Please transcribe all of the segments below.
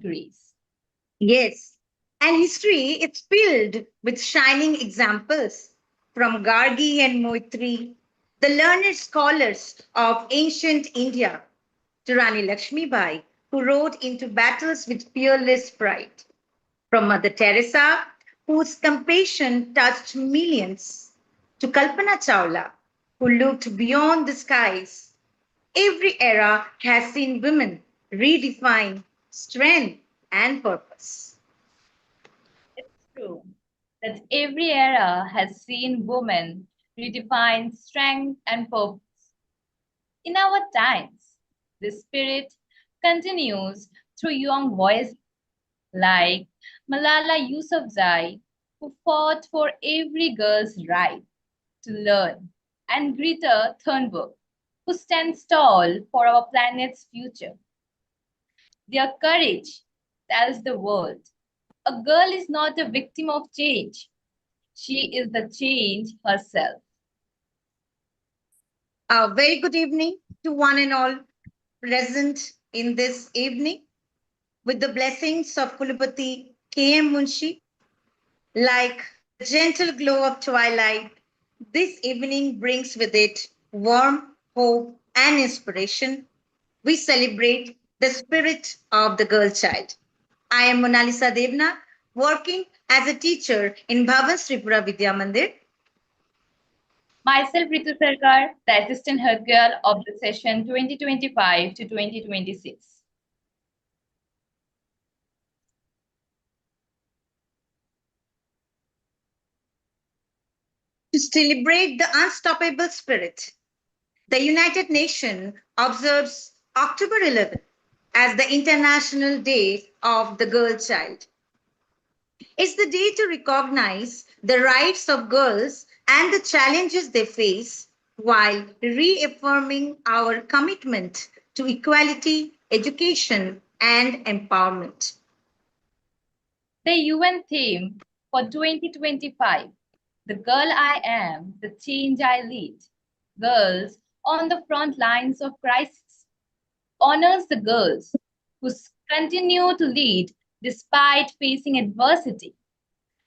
grace. Yes, and history it's filled with shining examples from Gargi and Moitri, the learned scholars of ancient India, to Rani Lakshmibai, who rode into battles with fearless pride, from Mother Teresa, whose compassion touched millions, to Kalpana Chawla, who looked beyond the skies. Every era has seen women redefine strength and purpose. It's true that every era has seen women redefine strength and purpose. In our times, this spirit continues through young voices like Malala Yousafzai, who fought for every girl's right to learn, and Greta Thunberg, who stands tall for our planet's future. Their courage tells the world a girl is not a victim of change, she is the change herself. A very good evening to one and all present in this evening with the blessings of Kulapati K.M. Munshi. Like the gentle glow of twilight, this evening brings with it warmth, hope, and inspiration. We celebrate the spirit of the girl child. I am Monalisa Devna, working as a teacher in Bhavan's Tripura Vidyamandir. Myself, Ritu Sarkar, the assistant head girl of the session 2025 to 2026. To celebrate the unstoppable spirit, the United Nations observes October 11th as the International Day of the Girl Child. It's the day to recognize the rights of girls and the challenges they face while reaffirming our commitment to equality, education, and empowerment. The UN theme for 2025, The Girl I Am, the Change I Lead, Girls on the Front Lines of Crisis, honors the girls who continue to lead despite facing adversity,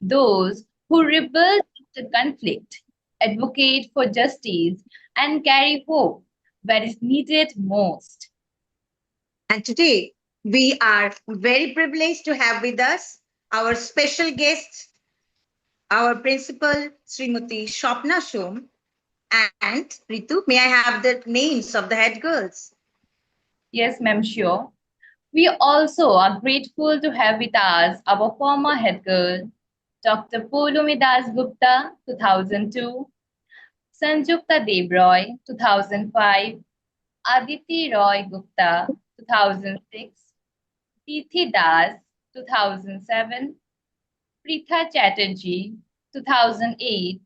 those who rebuild after conflict, advocate for justice, and carry hope where it's needed most. And today, we are very privileged to have with us our special guest, our principal, Srimati Shopna Shom. And Ritu, may I have the names of the head girls? Yes, ma'am, sure. We also are grateful to have with us our former head girl, Dr. Poulumi Das Gupta, 2002, Sanjukta Debroy, 2005, Aditi Roy Gupta, 2006, Tithi Das, 2007, Pritha Chatterjee, 2008,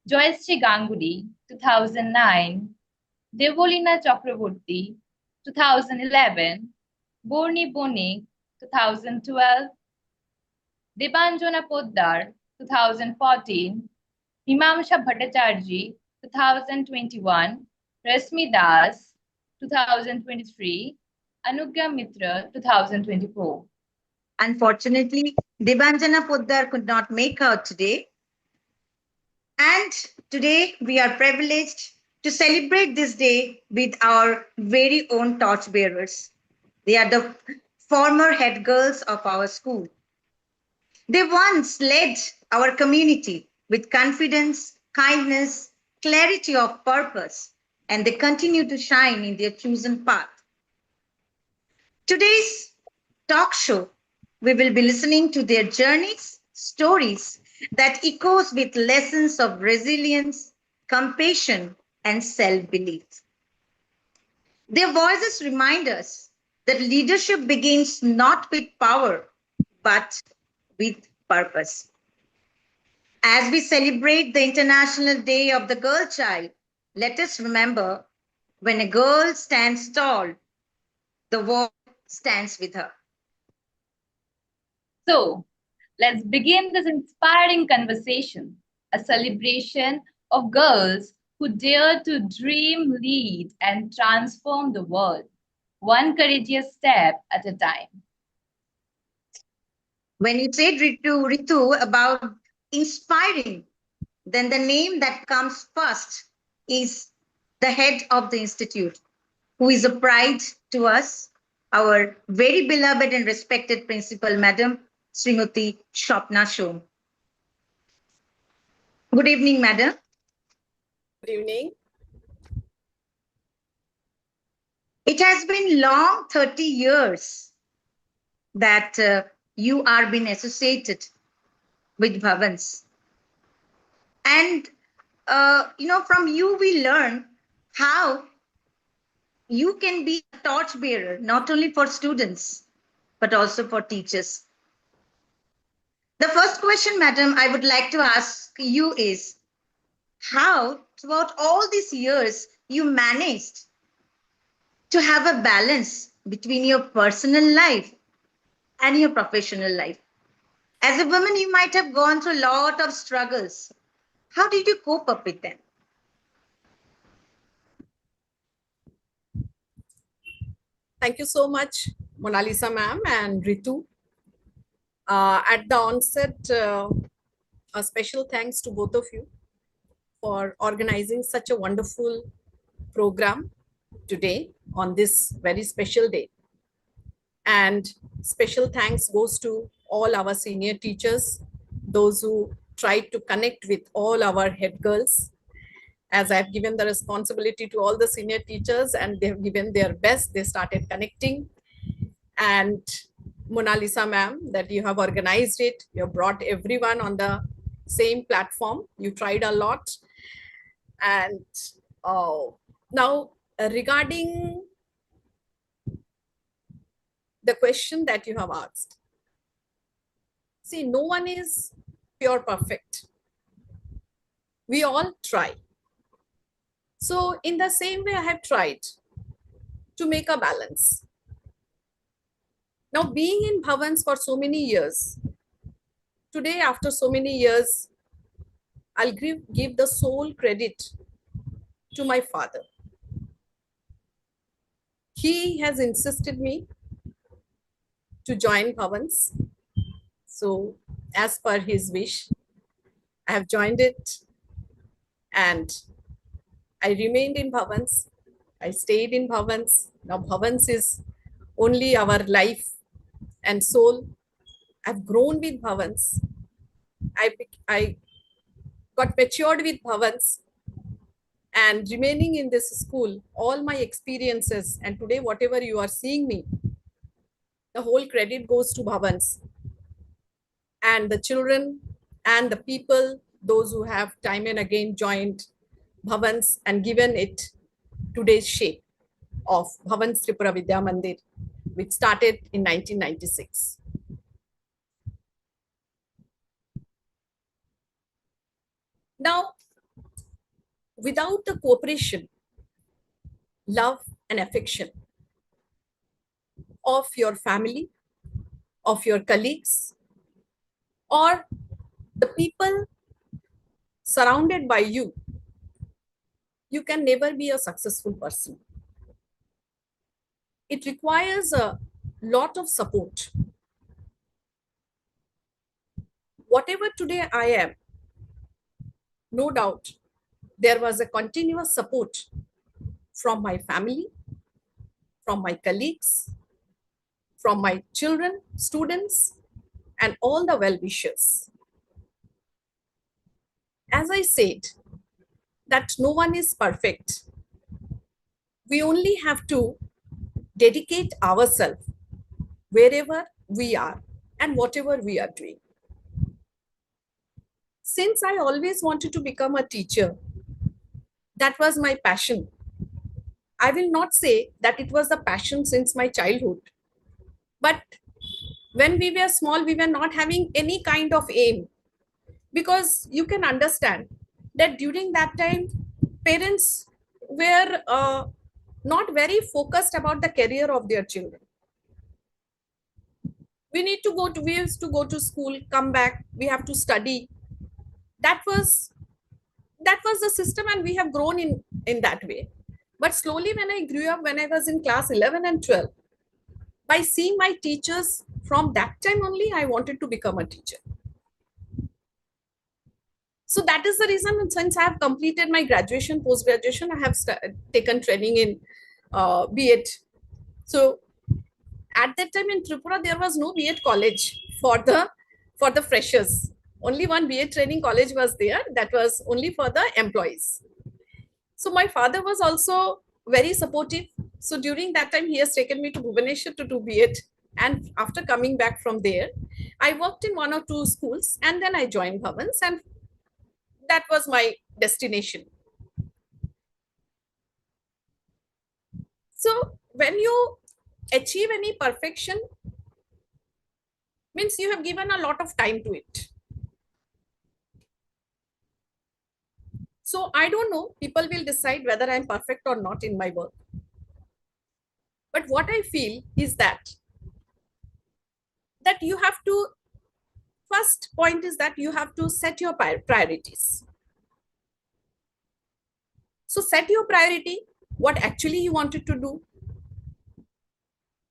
Joyashree Ganguly, 2009, Devolina Chakraborty, 2011, Borni Bonik, 2012, Debanjana Poddar, 2014, Mimamsha Bhattacharjee, 2021, Rasmi Das, 2023, Anugya Mitra, 2024. Unfortunately, Debanjana Poddar could not make out today. And today we are privileged to celebrate this day with our very own torchbearers. They are the former head girls of our school. They once led our community with confidence, kindness, clarity of purpose, and they continue to shine in their chosen path. Today's talk show, we will be listening to their journeys, stories that echoes with lessons of resilience, compassion, and self-belief. Their voices remind us that leadership begins not with power, but with purpose. As we celebrate the International Day of the Girl Child, let us remember when a girl stands tall, the world stands with her. So, let's begin this inspiring conversation, a celebration of girls who dare to dream, lead, and transform the world, one courageous step at a time. When you said Ritu about inspiring, then the name that comes first is the head of the institute, who is a pride to us, our very beloved and respected principal, Madam Srimati Shopna Shom. Good evening, Madam. Good evening. It has been long 30 years that you are being associated with Bhavans. And, from you we learn how you can be a torchbearer, not only for students, but also for teachers. The first question, Madam, I would like to ask you is how, throughout all these years, you managed to have a balance between your personal life and your professional life. As a woman, you might have gone through a lot of struggles. How did you cope up with them? Thank you so much, Mona Lisa ma'am and Ritu. At the onset, a special thanks to both of you for organizing such a wonderful program today on this very special day. And special thanks goes to all our senior teachers, those who tried to connect with all our head girls, as I've given the responsibility to all the senior teachers and they've given their best. They started connecting. And Mona Lisa ma'am, that you have organized it, you have brought everyone on the same platform. You tried a lot. And now regarding the question that you have asked, see, no one is pure perfect. We all try. So in the same way, I have tried to make a balance. Now, being in Bhavans for so many years, today, after so many years, I'll give the sole credit to my father. He has insisted me to join Bhavans. So as per his wish, I have joined it and I remained in Bhavans. I stayed in Bhavans. Now Bhavans is only our life and soul. I've grown with Bhavans. I got matured with Bhavans, and remaining in this school, all my experiences, and today whatever you are seeing me, the whole credit goes to Bhavans and the children and the people, those who have time and again joined Bhavans and given it today's shape of Bhavan's Tripura Vidyamandir, which started in 1996. Now, without the cooperation, love and affection of your family, of your colleagues, or the people surrounded by you, you can never be a successful person. It requires a lot of support. Whatever today I am, no doubt, there was a continuous support from my family, from my colleagues, from my children, students, and all the well-wishers. As I said, that no one is perfect. We only have to dedicate ourselves wherever we are and whatever we are doing. Since I always wanted to become a teacher, that was my passion. I will not say that it was the passion since my childhood, but when we were small, we were not having any kind of aim, because you can understand that during that time, parents were not very focused about the career of their children. We used to go to school, come back, we have to study. That was the system, and we have grown in that way. But slowly, when I grew up, when I was in class 11 and 12, by seeing my teachers from that time only, I wanted to become a teacher. So that is the reason, since I have completed my graduation, post-graduation, I have taken training in B.Ed. So at that time in Tripura, there was no B.Ed college for the freshers. Only one B.Ed training college was there. That was only for the employees. So my father was also very supportive. So during that time, he has taken me to Bhubaneswar to do B.Ed. And after coming back from there, I worked in 1 or 2 schools, and then I joined Bhavans, and that was my destination. So when you achieve any perfection, means you have given a lot of time to it. So I don't know, people will decide whether I'm perfect or not in my work. But what I feel is that you have to, first point is that you have to set your priorities. So set your priority, what actually you wanted to do.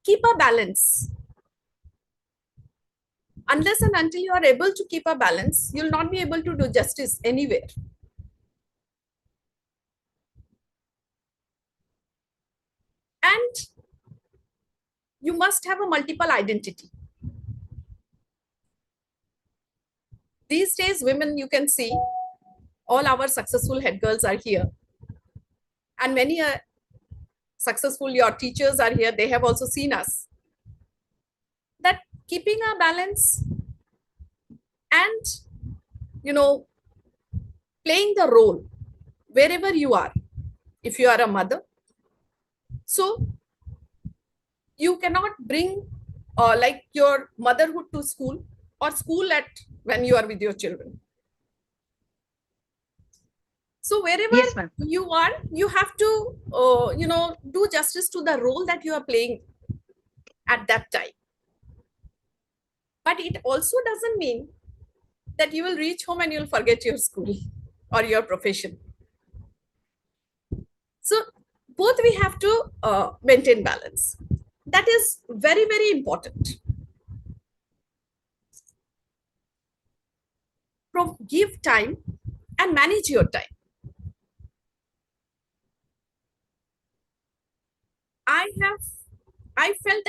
Keep a balance. Unless and until you are able to keep a balance, you'll not be able to do justice anywhere. And you must have a multiple identity. These days, women, you can see, all our successful head girls are here. And many successful, your teachers are here. They have also seen us. That keeping a balance and, playing the role wherever you are. If you are a mother, so you cannot bring like your motherhood to school, or school at when you are with your children. So wherever Yes, ma'am. you are, you have to, do justice to the role that you are playing at that time. But it also doesn't mean that you will reach home and you'll forget your school or your profession. So both we have to maintain balance. That is very, very important. Give time and manage your time. I felt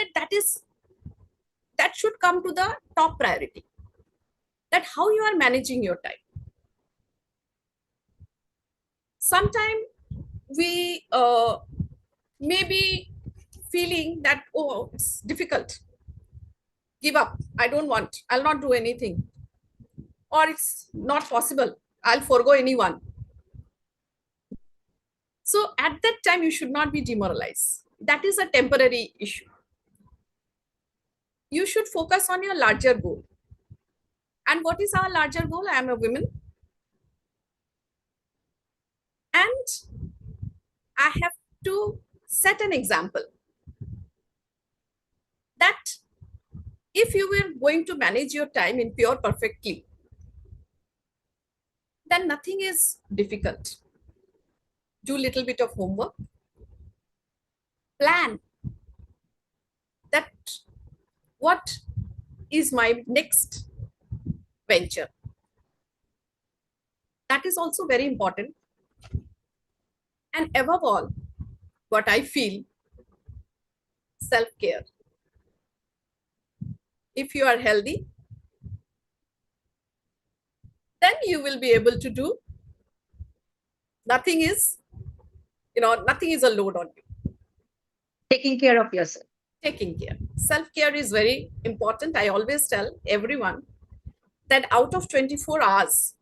that should come to the top priority. That how you are managing your time. Sometimes we may be feeling that, oh, it's difficult. Give up. I don't want. I'll not do anything. Or it's not possible. I'll forgo anyone. So at that time, you should not be demoralized. That is a temporary issue. You should focus on your larger goal. And what is our larger goal? I am a woman. And I have to set an example that if you were going to manage your time in pure perfectly, then nothing is difficult. Do little bit of homework. Plan that what is my next venture. That is also very important. And above all, what I feel, self-care. If you are healthy, then you will be able to do. Nothing is a load on you. Taking care of yourself. Taking care. Self-care is very important. I always tell everyone that out of 24 hours,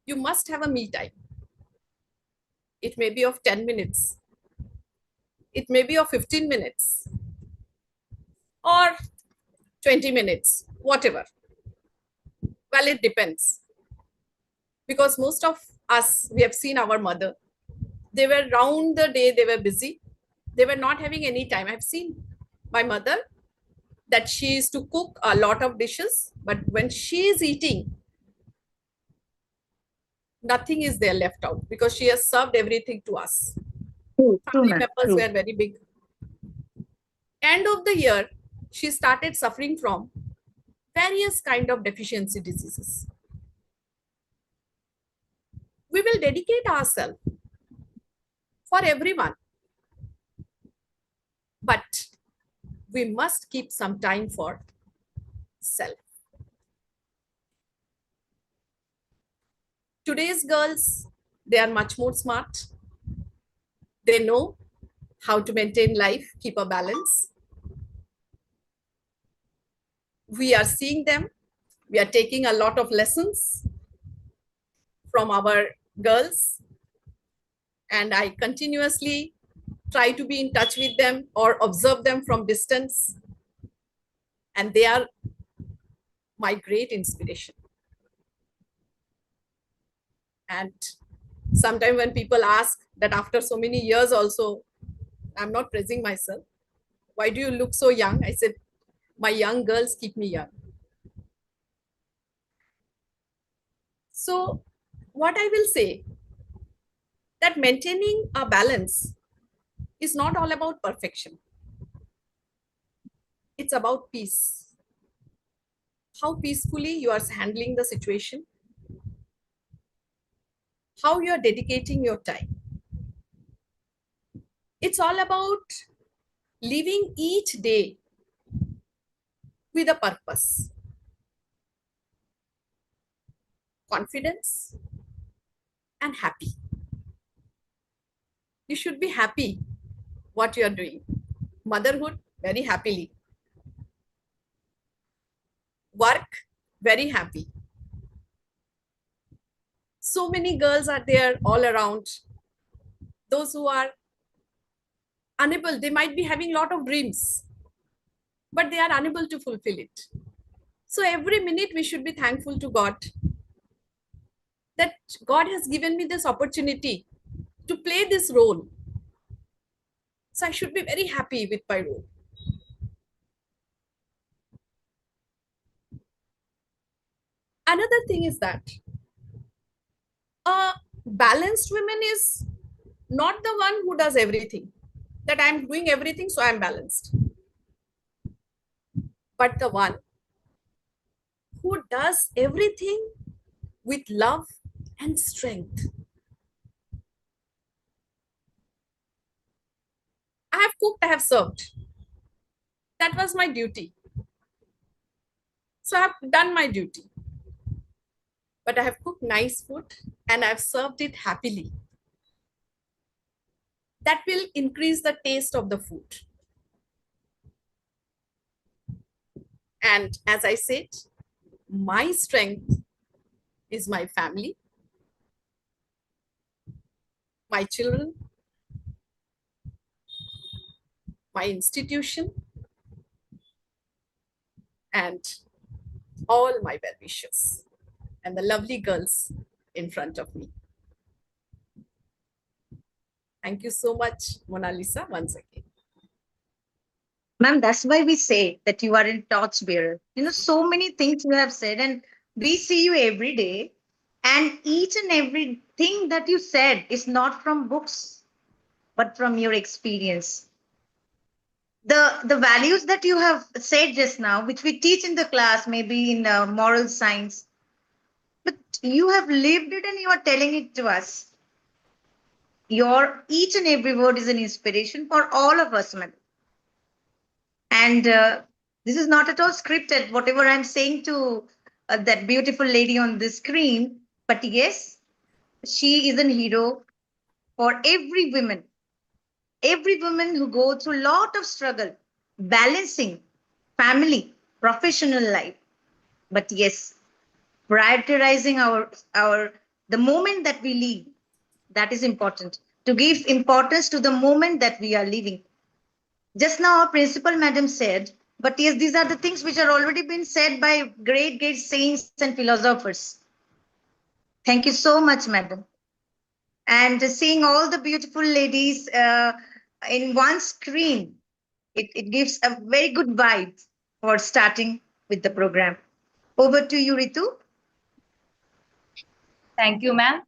you must have a me time. It may be of 10 minutes. It may be of 15 minutes or 20 minutes, whatever. Well, it depends. Because most of us, we have seen our mother. They were round the day, they were busy. They were not having any time. I've seen my mother that she used to cook a lot of dishes, but when she is eating, nothing is there left out because she has served everything to us. True, Family ma'am. members True. were very big. End of the year, she started suffering from various kind of deficiency diseases. We will dedicate ourselves for everyone, but we must keep some time for self. Today's girls, they are much more smart. They know how to maintain life, keep a balance. We are seeing them. We are taking a lot of lessons from our girls, and I continuously try to be in touch with them or observe them from distance. And they are my great inspiration. And sometimes when people ask that after so many years also, I'm not praising myself. Why do you look so young? I said, my young girls keep me young. So what I will say, that maintaining a balance is not all about perfection. It's about peace. How peacefully you are handling the situation, how you are dedicating your time. It's all about living each day with a purpose, confidence, and happy. You should be happy what you are doing. Motherhood, very happily. Work, very happy. So many girls are there all around. Those who are unable, they might be having a lot of dreams, but they are unable to fulfill it. So every minute we should be thankful to God that God has given me this opportunity to play this role. So I should be very happy with my role. Another thing is that a balanced woman is not the one who does everything, that I'm doing everything, so I'm balanced, but the one who does everything with love and strength. I have cooked, I have served. That was my duty. So I have done my duty. But I have cooked nice food and I've served it happily. That will increase the taste of the food. And as I said, my strength is my family, my children, my institution, and all my well wishers and the lovely girls in front of me. Thank you so much, Mona Lisa, once again. Ma'am, that's why we say that you are a torchbearer. So many things you have said, and we see you every day. And each and everything that you said is not from books, but from your experience. The values that you have said just now, which we teach in the class, maybe in moral science, but you have lived it and you are telling it to us. Your each and every word is an inspiration for all of us, ma'am. And this is not at all scripted, whatever I'm saying to that beautiful lady on the screen. But yes, she is a hero for every woman who go through a lot of struggle, balancing family, professional life. But yes, prioritizing our the moment that we live, that is important. To give importance to the moment that we are living. Just now, our principal madam said, but yes, these are the things which are already been said by great, great saints and philosophers. Thank you so much, madam. And seeing all the beautiful ladies in one screen, it gives a very good vibe for starting with the program. Over to you, Ritu. Thank you, ma'am.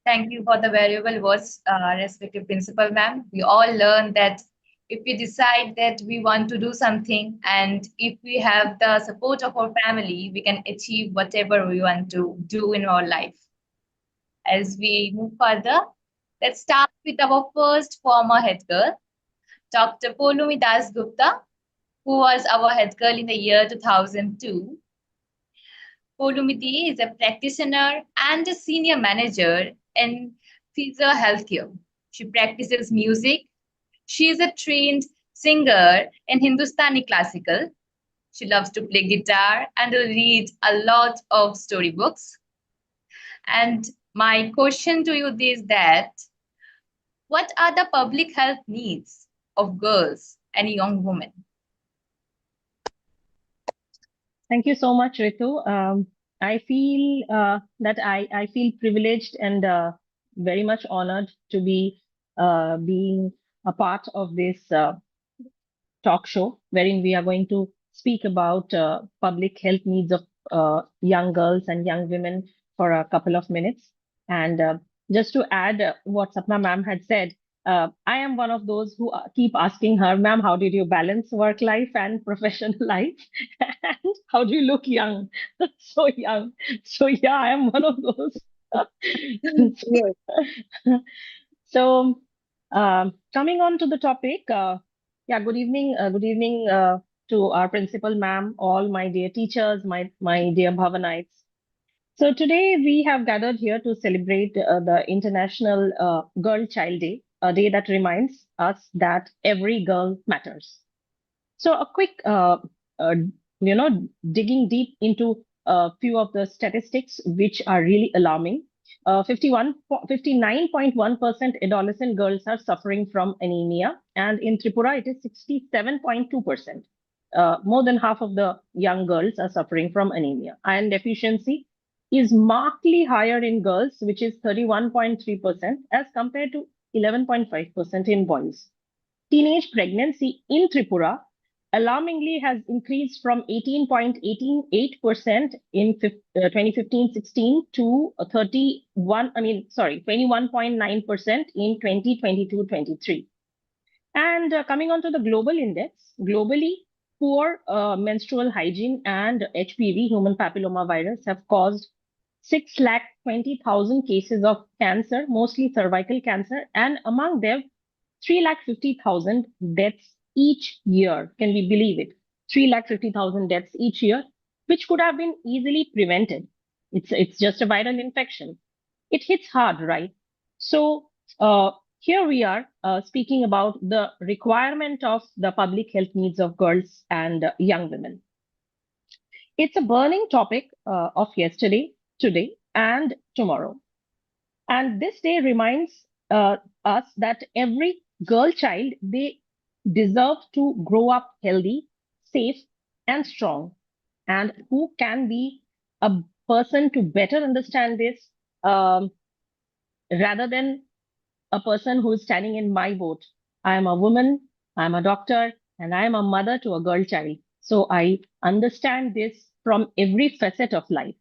Thank you for the valuable words, respective principal, ma'am. We all learn that if we decide that we want to do something, and if we have the support of our family, we can achieve whatever we want to do in our life. As we move further, let's start with our first former head girl, Dr. Polumi Das Gupta, who was our head girl in the year 2002. Polumidi is a practitioner and a senior manager in Physio Healthcare. She practices music. She is a trained singer in Hindustani classical. She loves to play guitar and read a lot of storybooks. And my question to you is that what are the public health needs of girls and young women? Thank you so much, Ritu. I feel that I feel privileged and very much honored to be being a part of this talk show, wherein we are going to speak about public health needs of young girls and young women for a couple of minutes. And just to add what Sapna ma'am had said, I am one of those who keep asking her, ma'am, how did you balance work life and professional life? And how do you look young? So young. So yeah, I am one of those. Yes. So, coming on to the topic, yeah, good evening to our principal ma'am, all my dear teachers, my dear Bhavanites. So today we have gathered here to celebrate the International Girl Child Day, a day that reminds us that every girl matters. So a quick, uh, digging deep into a few of the statistics which are really alarming. 59.1% adolescent girls are suffering from anemia, and in Tripura it is 67.2%. More than half of the young girls are suffering from anemia. Iron deficiency is markedly higher in girls, which is 31.3%, as compared to 11.5% in boys. Teenage pregnancy in Tripura alarmingly has increased from 18.88% in 2015-16 to 21.9% in 2022-23. And coming on to the global index, globally, poor menstrual hygiene and HPV, human papilloma virus, have caused 620,000 cases of cancer, mostly cervical cancer, and among them, 350,000 deaths each year. Can we believe it? 350,000 deaths each year, which could have been easily prevented. It's just a viral infection. It hits hard, right? So here we are speaking about the requirement of the public health needs of girls and young women. It's a burning topic of yesterday, today, and tomorrow. And this day reminds us that every girl child, they deserve to grow up healthy, safe, and strong. And who can be a person to better understand this rather than a person who is standing in my boat? I am a woman, I'm a doctor, and I am a mother to a girl child. So I understand this from every facet of life.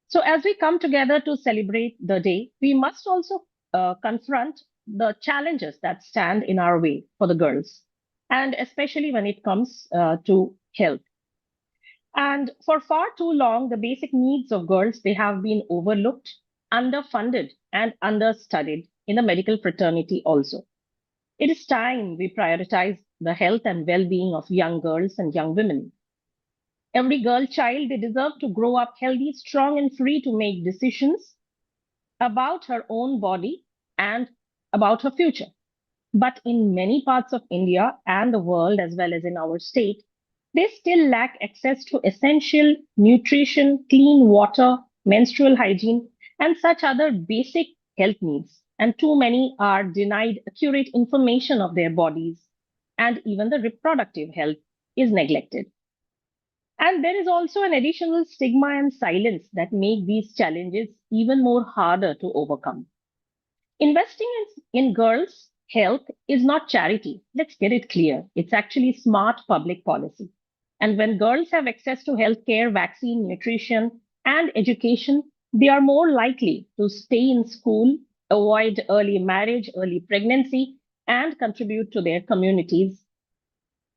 So, as we come together to celebrate the day, we must also confront the challenges that stand in our way for the girls, and especially when it comes to health. And for far too long, the basic needs of girls, they have been overlooked, underfunded, and understudied in the medical fraternity also. It is time we prioritize the health and well-being of young girls and young women. Every girl child, they deserve to grow up healthy, strong, and free to make decisions about her own body and about her future. But in many parts of India and the world, as well as in our state, they still lack access to essential nutrition, clean water, menstrual hygiene, and such other basic health needs. And too many are denied accurate information of their bodies, and even the reproductive health is neglected. And there is also an additional stigma and silence that make these challenges even more harder to overcome. Investing in girls' health is not charity. Let's get it clear. It's actually smart public policy. And when girls have access to healthcare, vaccine, nutrition, and education, they are more likely to stay in school, avoid early marriage, early pregnancy, and contribute to their communities.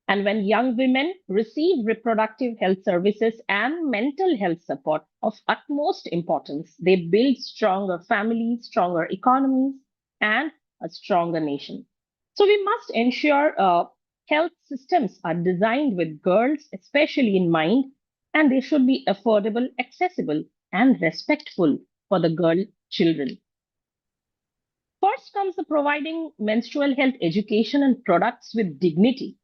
And when young women receive reproductive health services and mental health support of utmost importance, they build stronger families, stronger economies, and a stronger nation. So we must ensure health systems are designed with girls, especially in mind, and they should be affordable, accessible, and respectful for the girl children. First comes the providing menstrual health education and products with dignity.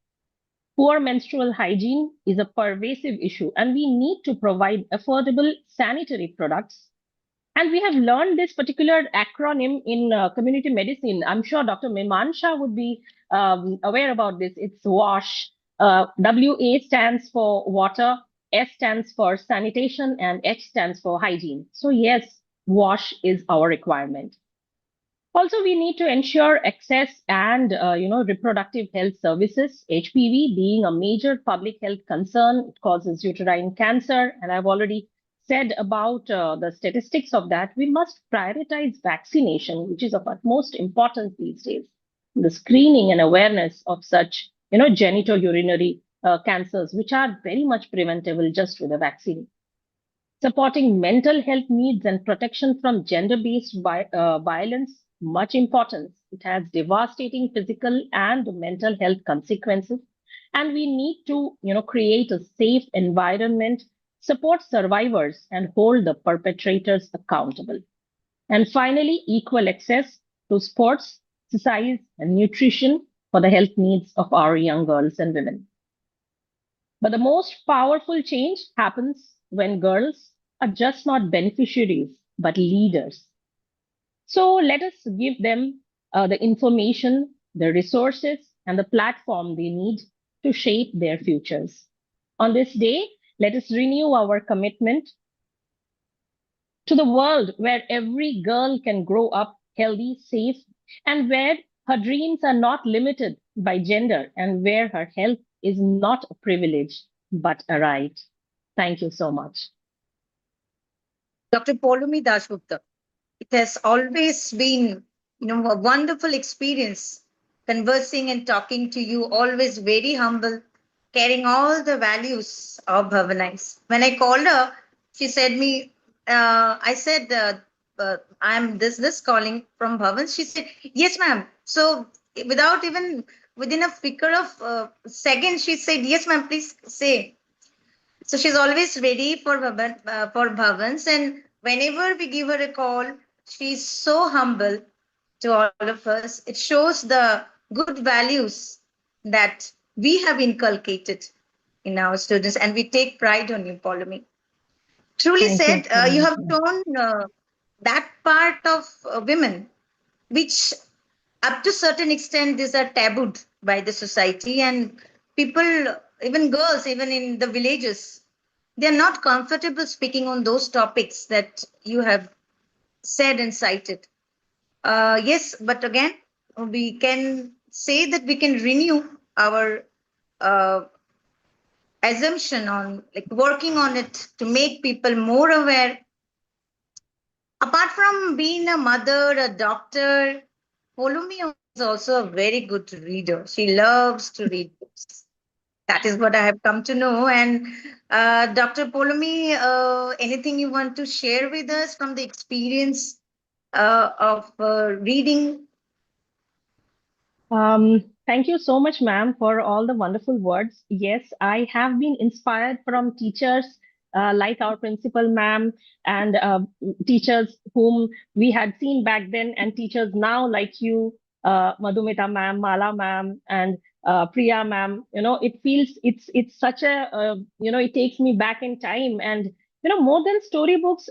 Poor menstrual hygiene is a pervasive issue, and we need to provide affordable sanitary products. And we have learned this particular acronym in community medicine. I'm sure Dr. Mimansha would be aware about this. It's WASH. WA stands for water, S stands for sanitation, and H stands for hygiene. So, yes, WASH is our requirement. Also, we need to ensure access and reproductive health services. HPV being a major public health concern, it causes uterine cancer, and I've already said about the statistics of that. We must prioritize vaccination, which is of utmost importance these days. The screening and awareness of such, genitourinary cancers, which are very much preventable just with a vaccine. Supporting mental health needs and protection from gender-based violence, much importance. It has devastating physical and mental health consequences. And we need to, create a safe environment, support survivors, and hold the perpetrators accountable. And finally, equal access to sports, exercise, and nutrition for the health needs of our young girls and women. But the most powerful change happens when girls are just not beneficiaries, but leaders. So let us give them the information, the resources, and the platform they need to shape their futures. On this day, let us renew our commitment to the world where every girl can grow up healthy, safe, and where her dreams are not limited by gender, and where her health is not a privilege, but a right. Thank you so much. Dr. Polumi Dasgupta, it has always been, a wonderful experience conversing and talking to you, always very humble, carrying all the values of Bhavanais. When I called her, she said me, I said, I'm this calling from Bhavan. She said, yes, ma'am. So without even within a flicker of seconds, she said, yes, ma'am, please say. So she's always ready for for Bhavans, and whenever we give her a call, she's so humble to all of us. It shows the good values that we have inculcated in our students, and we take pride on you, Paulomi. Truly Thank you said, so you much. have shown that part of women which up to certain extent these are tabooed by the society, and people, even girls, even in the villages, they're not comfortable speaking on those topics that you have said and cited. Yes, but again, we can say that we can renew our uh, assumption on like working on it to make people more aware. Apart from being a mother, a doctor, Polumi is also a very good reader. She loves to read books. That is what I have come to know. And Dr. Polumi, anything you want to share with us from the experience of reading? Thank you so much, ma'am, for all the wonderful words. Yes, I have been inspired from teachers like our principal, ma'am, and teachers whom we had seen back then, and teachers now like you, Madhumita, ma'am, Mala, ma'am, and Priya, ma'am. It feels it's such a it takes me back in time, and more than storybooks,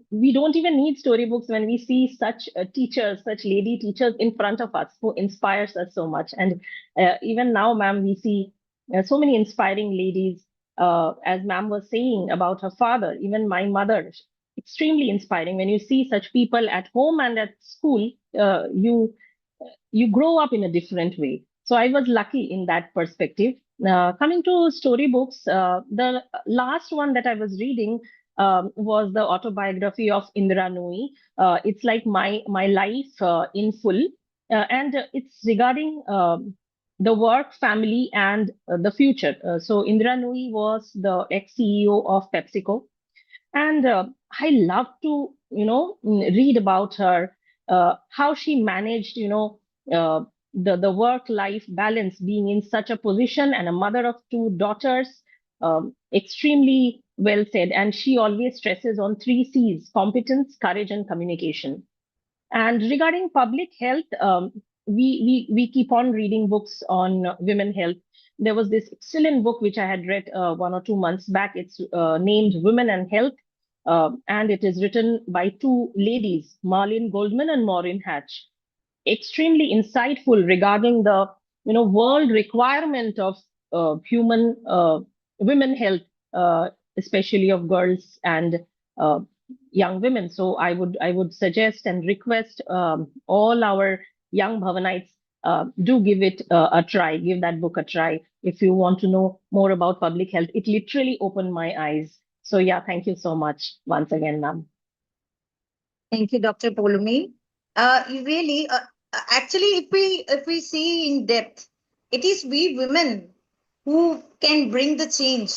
we don't even need storybooks when we see such teachers, such lady teachers in front of us who inspires us so much. And even now, ma'am, we see so many inspiring ladies. As ma'am was saying about her father, even my mother, extremely inspiring. When you see such people at home and at school, you grow up in a different way. So I was lucky in that perspective. Coming to storybooks, the last one that I was reading was the autobiography of Indra Nooyi. It's like my life in full. and it's regarding the work, family, and the future. So Indira Nooyi was the ex-CEO of PepsiCo, and I love to, read about her, how she managed, uh, the work-life balance, being in such a position and a mother of two daughters. Extremely well said. And she always stresses on three C's: competence, courage, and communication. And regarding public health, we keep on reading books on women health. There was this excellent book which I had read 1 or 2 months back. It's named Women and Health, and it is written by two ladies, Marlene Goldman and Maureen Hatch. Extremely insightful regarding the world requirement of human women health, especially of girls and uh, young women. So I would suggest and request all our young Bhavanites, do give it a try. Give that book a try if you want to know more about public health. It literally opened my eyes. So yeah, thank you so much once again, ma'am. Thank you, Dr. Polumi. You really, actually, if we see in depth, it is we women who can bring the change.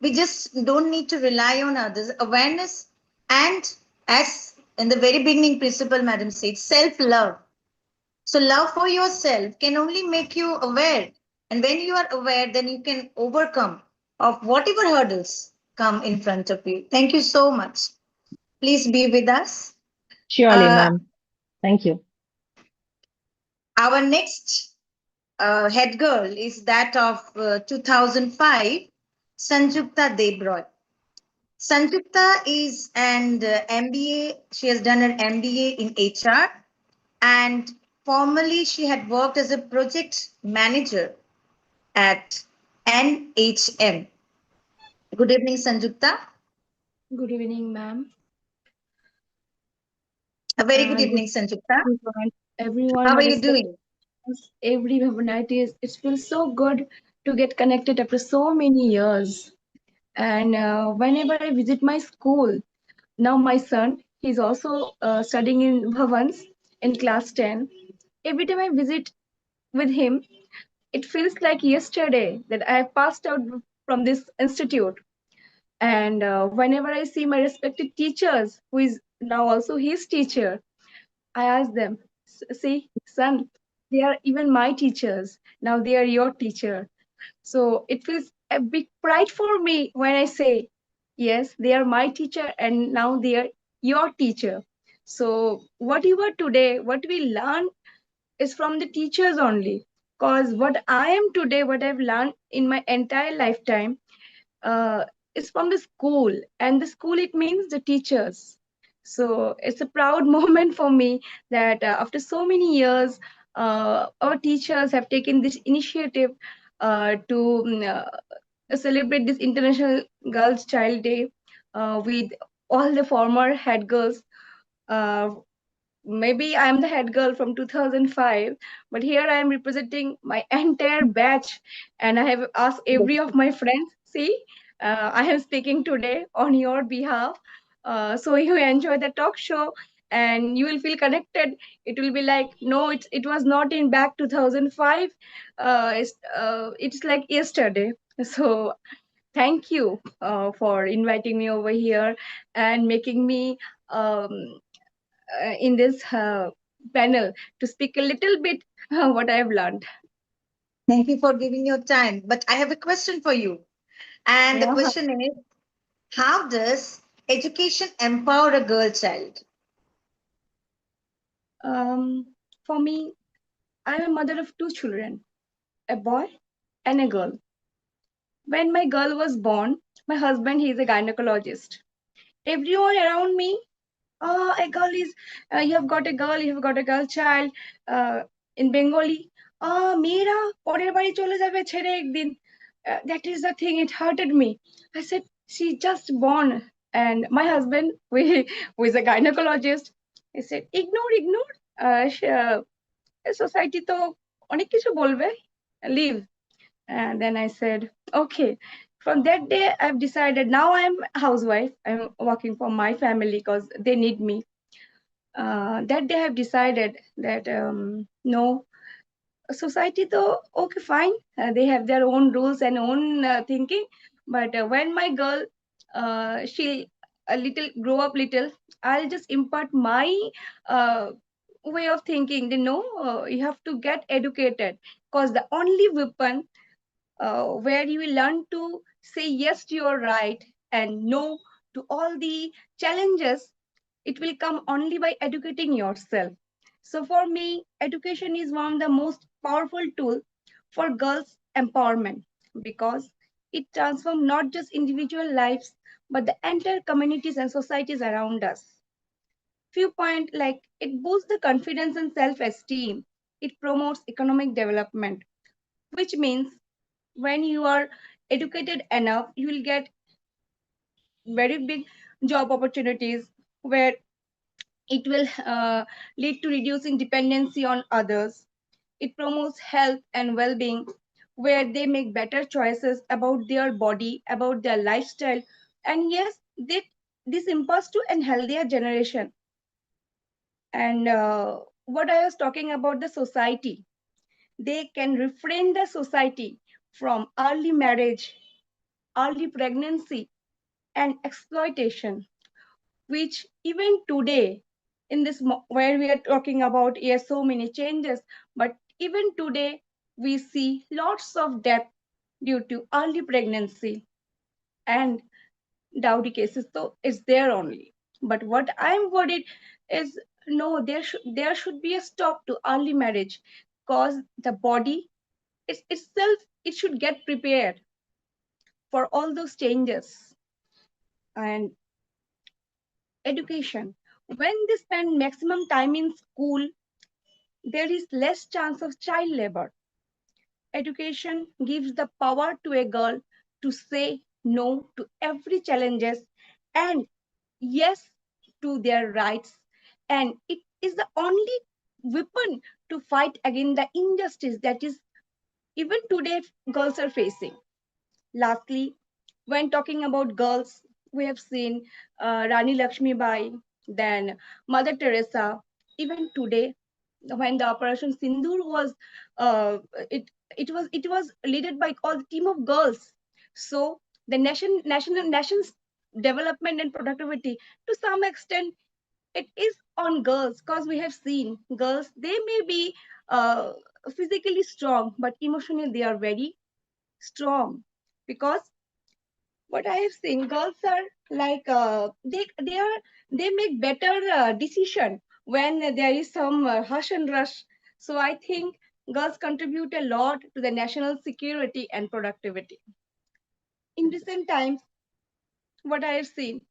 We just don't need to rely on others. Awareness and, as in the very beginning principle, Madam said, self-love. So love for yourself can only make you aware. And when you are aware, then you can overcome of whatever hurdles come in front of you. Thank you so much. Please be with us. Surely, Uh, ma'am. Thank you. our next head girl is that of 2005, Sanjukta Debroy. Sanjukta is an MBA. She has done an MBA in HR, and formerly she had worked as a project manager at NHM. Good evening, Sanjukta. Good evening, ma'am. A very good Good evening, Sanjukta. everyone, How my are you respected doing? friends, every night is it feels so good to get connected after so many years. And whenever I visit my school, now my son, he's also studying in Bhavans in class 10. Every time I visit with him, it feels like yesterday that I passed out from this institute. And whenever I see my respected teachers, who is now also his teacher, I ask them, see, son, they are even my teachers. Now they are your teacher. So it feels a big pride for me when I say, yes, they are my teacher and now they are your teacher. So whatever today, what we learn is from the teachers only. Because what I am today, what I've learned in my entire lifetime, uh, is from the school, and the school, it means the teachers. So it's a proud moment for me that after so many years, our teachers have taken this initiative to celebrate this International Girls Child Day with all the former head girls. uh, Maybe I'm the head girl from 2005, but here I am representing my entire batch, and I have asked every of my friends, see, I am speaking today on your behalf. So you enjoy the talk show and you will feel connected. It will be like, no, it was not in back 2005. It's like yesterday. So thank you for inviting me over here and making me in this panel to speak a little bit what I have learned. Thank you for giving your time. But I have a question for you. And the Yeah. question is, how does education empower a girl child? For me, I'm a mother of two children, a boy and a girl. When my girl was born, my husband, he is a gynecologist. Everyone around me, oh, a girl is, you have got a girl, you have got a girl child. In Bengali, মেয়েরা পরের বাড়ি চলে যাবে ছেড়ে একদিন. That is the thing, it hurted me. I said, she just born. And my husband, who is a gynecologist, he said, ignore. Society তো অনেক কিছু বলবে, leave. And then I said, okay. From that day, I've decided now I'm a housewife. I'm working for my family because they need me. that they have decided that no, society though, okay, fine, they have their own rules and own thinking, but when my girl she'll a little grow up little, I'll just impart my uh, way of thinking. They know you have to get educated, because the only weapon where you will learn to say yes to your right and no to all the challenges, it will come only by educating yourself. So for me, education is one of the most powerful tool for girls empowerment, because it transforms not just individual lives but the entire communities and societies around us. Few point, like it boosts the confidence and self-esteem. It promotes economic development, which means when you are educated enough, you will get very big job opportunities where it will lead to reducing dependency on others. It promotes health and well-being, where they make better choices about their body, about their lifestyle, and yes, this impulse to a healthier generation. And what I was talking about the society, they can refrain the society from early marriage, early pregnancy, and exploitation, which even today, in this where we are talking about, yes, so many changes, but even today we see lots of death due to early pregnancy and dowry cases. So it's there only. But what I'm worried is, no, there should be a stop to early marriage, because the body itself, it should get prepared for all those changes. And education, when they spend maximum time in school, there is less chance of child labor. Education gives the power to a girl to say no to every challenges and yes to their rights. And it is the only weapon to fight against the injustice that is even today girls are facing. Lastly, when talking about girls, we have seen Rani Lakshmi Bai, then Mother Teresa. Even today, when the Operation Sindoor was, uh, it it was led by all the team of girls. So the nation's development and productivity, to some extent, it is on girls, because we have seen girls, they may be uh, physically strong, but emotionally they are very strong, because what I have seen, girls are like they make better decision when there is some hush and rush. So I think girls contribute a lot to the national security and productivity. In recent times, what I have seen,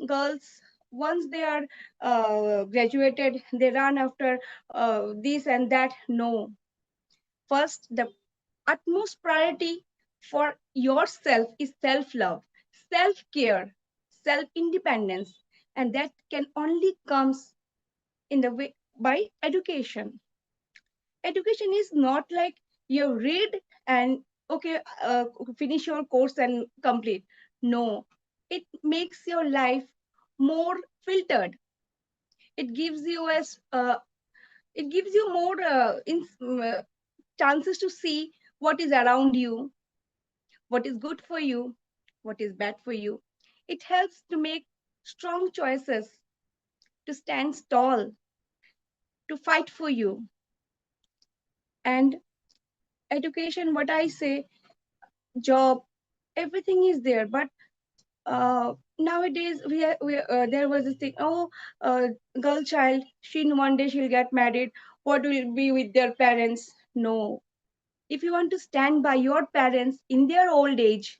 girls, once they are graduated, they run after this and that. No, first the utmost priority for yourself is self-love, self-care, self-independence, and that can only comes in the way by education. Education is not like you read and okay, finish your course and complete. No, it makes your life more filtered. It gives you more chances to see what is around you, what is good for you, what is bad for you. It helps to make strong choices, to stand tall, to fight for you. And education, what I say, job, everything is there. But nowadays, there was this thing, oh, girl child, she one day she'll get married. What will be with their parents? No. If you want to stand by your parents in their old age,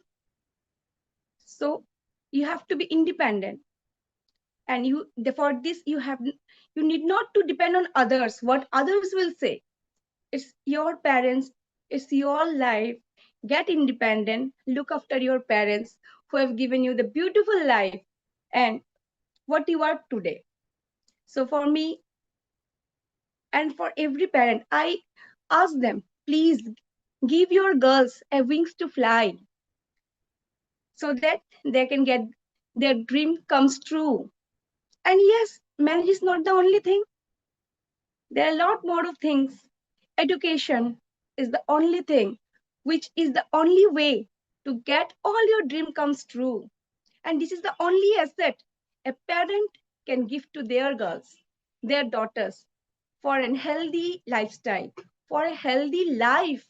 so you have to be independent, and for this you need not to depend on others, what others will say. It's your parents, it's your life. Get independent, look after your parents who have given you the beautiful life and what you are today. So for me and for every parent, I ask them, please give your girls a wings to fly, so that they can get their dream comes true. And yes, marriage is not the only thing. There are a lot more of things. Education is the only thing, which is the only way to get all your dream comes true. And this is the only asset a parent can give to their girls, their daughters, for a healthy lifestyle, for a healthy life.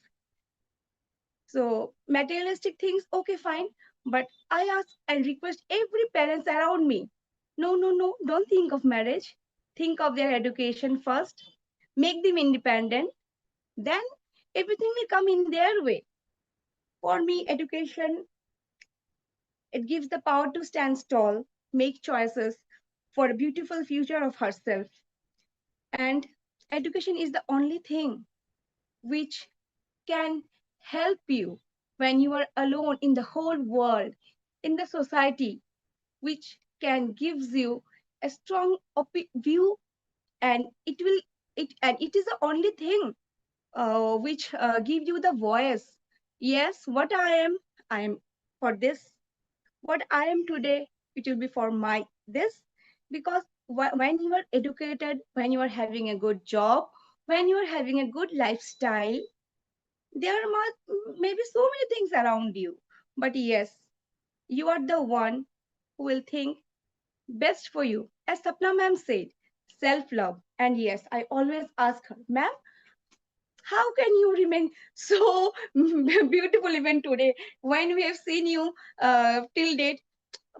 So materialistic things, okay, fine. But I ask and request every parents around me, no, no, no, don't think of marriage. Think of their education first. Make them independent. Then everything will come in their way. For me, education, it gives the power to stand tall, make choices for a beautiful future of herself. And education is the only thing which can help you when you are alone in the whole world, in the society, which can gives you a strong view, and it is the only thing which give you the voice. Yes, what I am for this. What I am today, it will be for my this, because when you are educated, when you are having a good job, when you are having a good lifestyle, there are maybe so many things around you. But yes, you are the one who will think best for you. As Sapna ma'am said, self-love. And yes, I always ask her, ma'am, how can you remain so beautiful even today when we have seen you till date?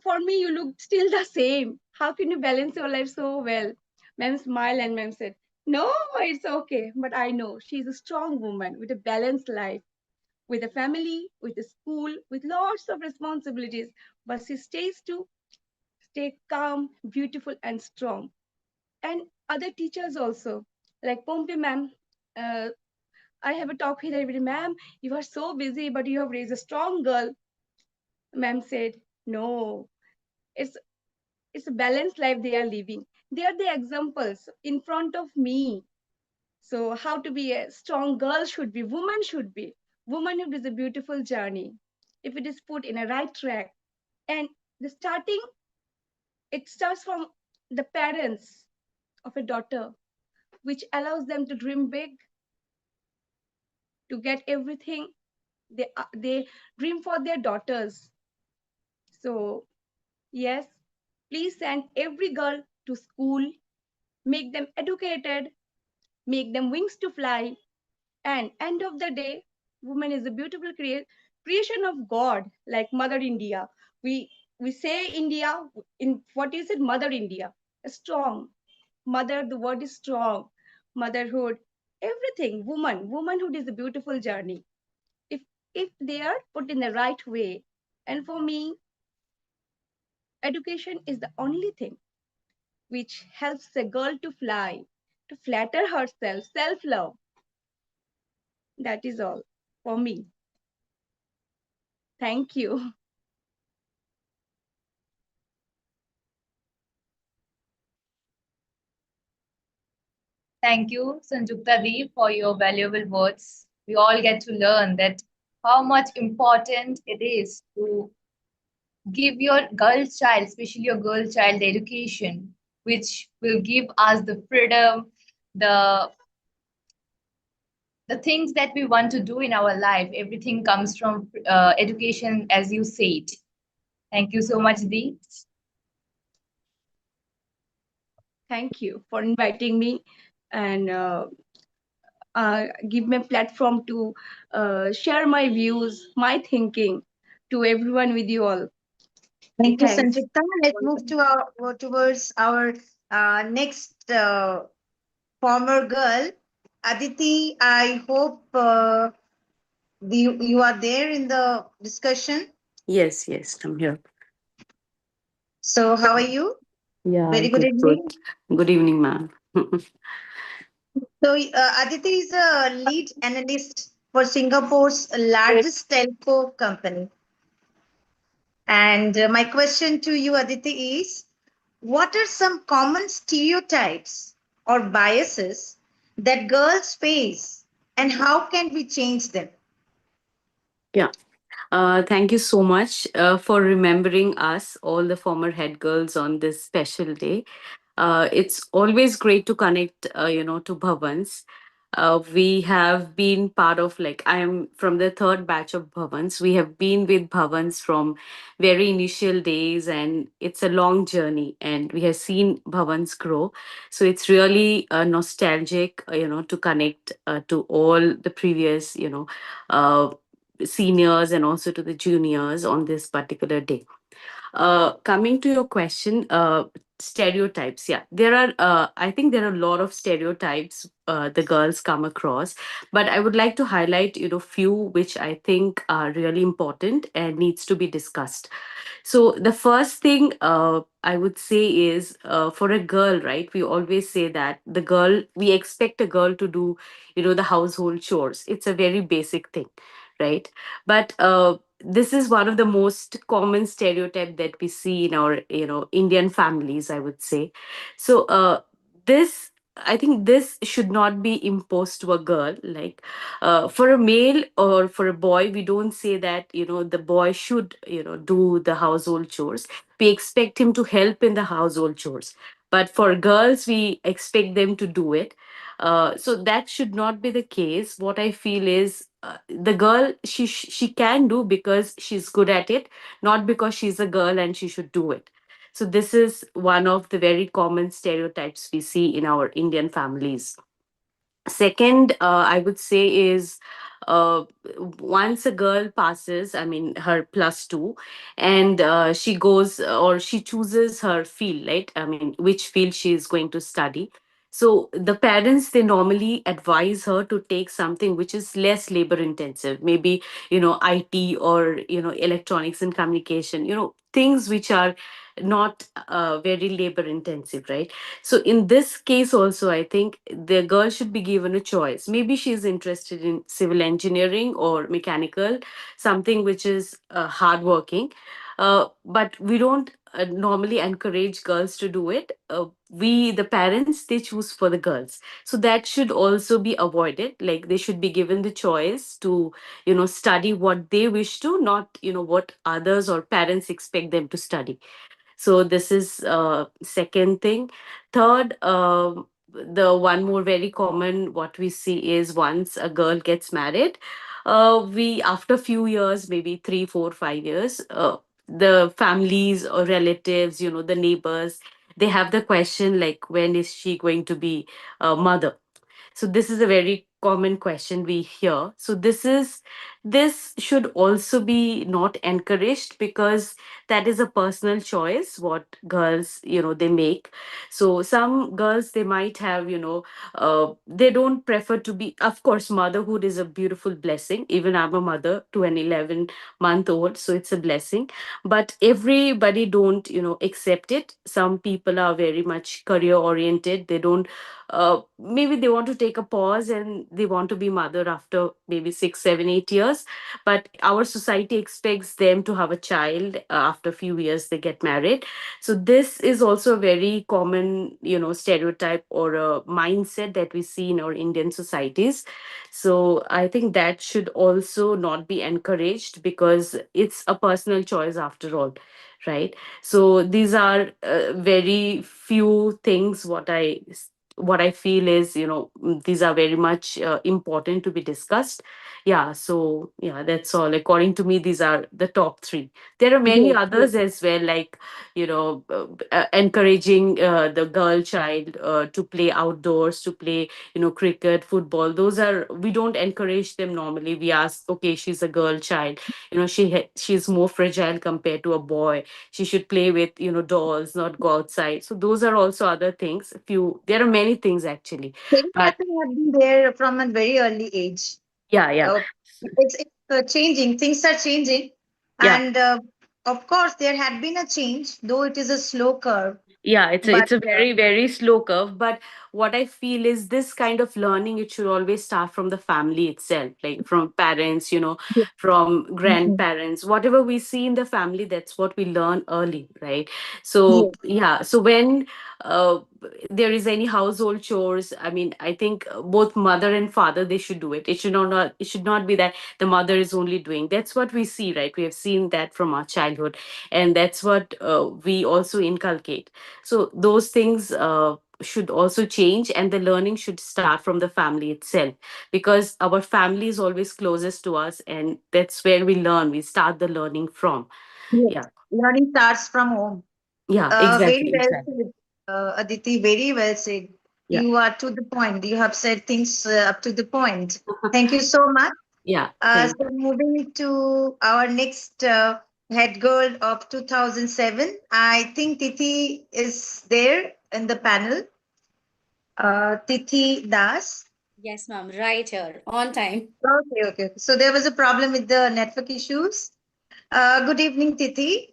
For me, you look still the same. How can you balance your life so well? Ma'am smiled and ma'am said, no, it's okay. But I know she's a strong woman with a balanced life, with a family, with a school, with lots of responsibilities. But she stays to stay calm, beautiful, and strong. And other teachers also, like Pompe ma'am, uh, I have a talk with everybody, ma'am, you are so busy, but you have raised a strong girl. Ma'am said, no, it's it's a balanced life they are living. They are the examples in front of me. So how to be a strong girl should be, woman should be. Womanhood is a beautiful journey if it is put in a right track. And the starting, it starts from the parents of a daughter, which allows them to dream big, to get everything they dream for their daughters. So yes, please send every girl to school, make them educated, make them wings to fly. And end of the day, woman is a beautiful creation of God, like Mother India. We say India in what is it? Mother India, a strong mother. The word is strong, motherhood, everything. Womanhood is a beautiful journey if they are put in the right way. And for me, education is the only thing which helps a girl to fly, to flatter herself, self love. That is all for me. Thank you. Thank you, Sanjukta Di, for your valuable words. We all get to learn that how much important it is to give your girl child, especially your girl child, education, which will give us the freedom, the the things that we want to do in our life. Everything comes from education, as you said. Thank you so much, Di. Thank you for inviting me and give me a platform to share my views, my thinking to everyone with you all. Thank you, Thanks. Sanjukta. Let's move to towards our next former girl, Aditi. I hope you are there in the discussion. Yes, yes, I'm here. So, how are you? Yeah, Very good good, good. evening. Good evening, ma'am. So, Aditi is a lead analyst for Singapore's largest telco company. And my question to you, Aditi, is what are some common stereotypes or biases that girls face, and how can we change them? Yeah. Thank you so much for remembering us, all the former head girls, on this special day. It's always great to connect, to Bhavans. We have been part of, like, I am from the third batch of Bhavans. We have been with Bhavans from very initial days, and it's a long journey, and we have seen Bhavans grow. So it's really nostalgic, to connect to all the previous, uh, seniors and also to the juniors on this particular day. Coming to your question, stereotypes. Yeah, there are. I think there are a lot of stereotypes the girls come across, but I would like to highlight, few which I think are really important and needs to be discussed. So the first thing I would say is, for a girl, right? We always say that we expect a girl to do, the household chores. It's a very basic thing, right? But this is one of the most common stereotype that we see in our, Indian families, I would say. So this. I think this should not be imposed to a girl. Like, for a male or for a boy, we don't say that, the boy should, do the household chores. We expect him to help in the household chores, but for girls we expect them to do it. So that should not be the case. What I feel is, the girl, she can do because she's good at it, not because she's a girl and she should do it. So this is one of the very common stereotypes we see in our Indian families. Second, I would say is, uh, once a girl passes, I mean, her plus two, and she goes, or she chooses her field, right? I mean, which field she is going to study. So the parents, they normally advise her to take something which is less labor intensive, maybe, IT, or, electronics and communication, things which are not very labor intensive, right? So in this case also, I think the girl should be given a choice. Maybe she's interested in civil engineering or mechanical, something which is hardworking. But we don't normally encourage girls to do it. The parents, they choose for the girls. So that should also be avoided. Like, they should be given the choice to, study what they wish to, not, what others or parents expect them to study. So this is second thing. Third, the one more very common what we see is, once a girl gets married, we after few years, maybe 3, 4, 5 years, the families or relatives, the neighbors, they have the question like, when is she going to be a mother? So this is a very common question we hear. So this should also be not encouraged, because that is a personal choice what girls, they make. So some girls, they might have, they don't prefer to be. Of course, motherhood is a beautiful blessing. Even I'm a mother to an 11-month-old, so it's a blessing. But everybody don't, accept it. Some people are very much career oriented. They don't, maybe they want to take a pause and they want to be mother after maybe 6, 7, 8 years. But our society expects them to have a child after a few years they get married. So this is also a very common, stereotype or a mindset that we see in our Indian societies. So I think that should also not be encouraged, because it's a personal choice after all, right? So these are very few things what I feel is, these are very much important to be discussed. Yeah, so yeah, that's all. According to me, these are the top three. There are many Great. others as well, like, encouraging the girl child to play outdoors, to play, cricket, football. Those are, we don't encourage them normally. We ask, okay, she's a girl child, she's more fragile compared to a boy. She should play with, dolls, not go outside. So those are also other things. There are many things actually. But Stereotyping have been there from a very early age. yeah, yeah, Uh, it's changing. Things are changing, yeah. and of course, there had been a change, though it is a slow curve. Yeah, it's a But very, very slow curve. But what I feel is this kind of learning, it should always start from the family itself, like from parents, Yes. from Mhm. grandparents. Whatever we see in the family, that's what we learn early, right? So Yes. yeah, so when uh, there is any household chores, I mean, I think both mother and father, they should do it. It should not be that the mother is only doing. That's what we see, right? We have seen that from our childhood, and that's what we also inculcate. So those things should also change, and the learning should start from the family itself, because our family is always closest to us, and that's where we start the learning from. Yes. Yeah. Learning starts from home. Yeah, Very exactly, well exactly. said, Aditi. Very well said. Yeah. You are to the point. You have said things up to the point. Thank you so much. Yeah, thank So moving to our next head girl of 2007, I think Tithi is there in the panel. Tithi Das. Yes, ma'am. Right here, on time. Okay, okay. So there was a problem with the network issues. Good evening, Tithi.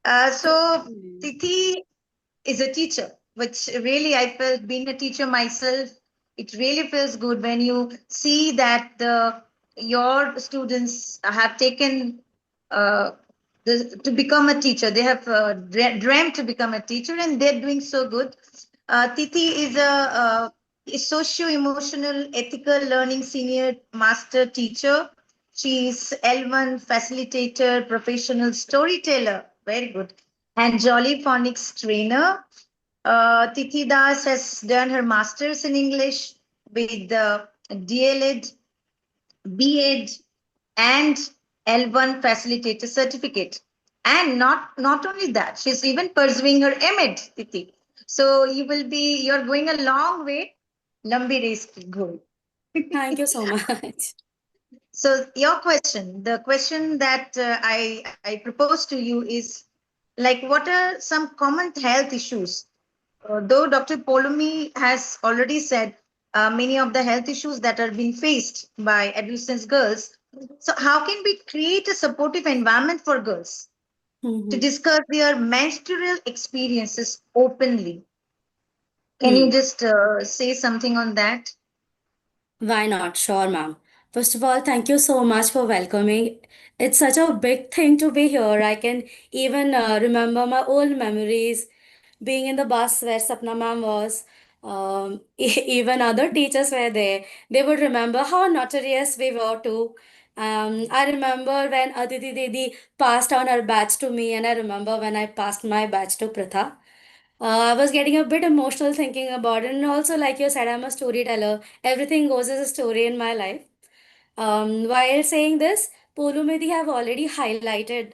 So Mm. Tithi is a teacher, which really I felt being a teacher myself, it really feels good when you see that your students have taken uh, to become a teacher. They have dreamt to become a teacher, and they're doing so good. Titi is a socio-emotional ethical learning senior master teacher. She's L1 facilitator, professional storyteller. Very good. And Jolly Phonics trainer. Titi Das has done her master's in English with DLED, B.Ed, and L1 facilitator certificate. And not only that, she's even pursuing her M.Ed, Titi. So you're going a long way. Lambi race ki go. Thank you so much. So the question that I propose to you is, like, what are some common health issues? Though Dr. Polumi has already said many of the health issues that are being faced by adolescent girls. So how can we create a supportive environment for girls to Mhm. discuss their menstrual experiences openly? Can you Hmm. just say something on that? Why not? Sure, ma'am. First of all, thank you so much for welcoming. It's such a big thing to be here. I can even remember my old memories being in the bus where Sapna ma'am was. Even other teachers were there. They would remember how notorious we were too. I remember when Aditi Didi passed on her badge to me, and I remember when I passed my badge to Pratha. I was getting a bit emotional thinking about it. And also, like you said, I'm a storyteller. Everything goes as a story in my life. While saying this, Polumedi have already highlighted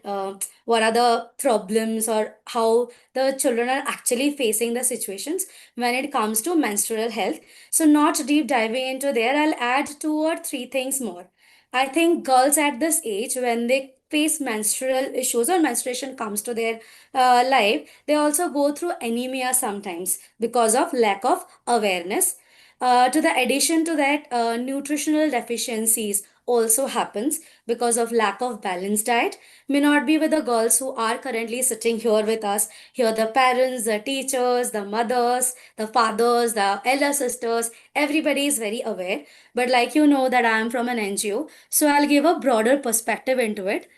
what are the problems or how the children are actually facing the situations when it comes to menstrual health. So, not deep diving into there, I'll add two or three things more. I think girls at this age, when they face menstrual issues or menstruation comes to their life, they also go through anemia sometimes because of lack of awareness. To the addition to that, nutritional deficiencies also happens because of lack of balanced diet. May not be with the girls who are currently sitting here with us. Here, the parents, the teachers, the mothers, the fathers, the elder sisters, everybody is very aware. But like you know that I am from an NGO, so I'll give a broader perspective into it.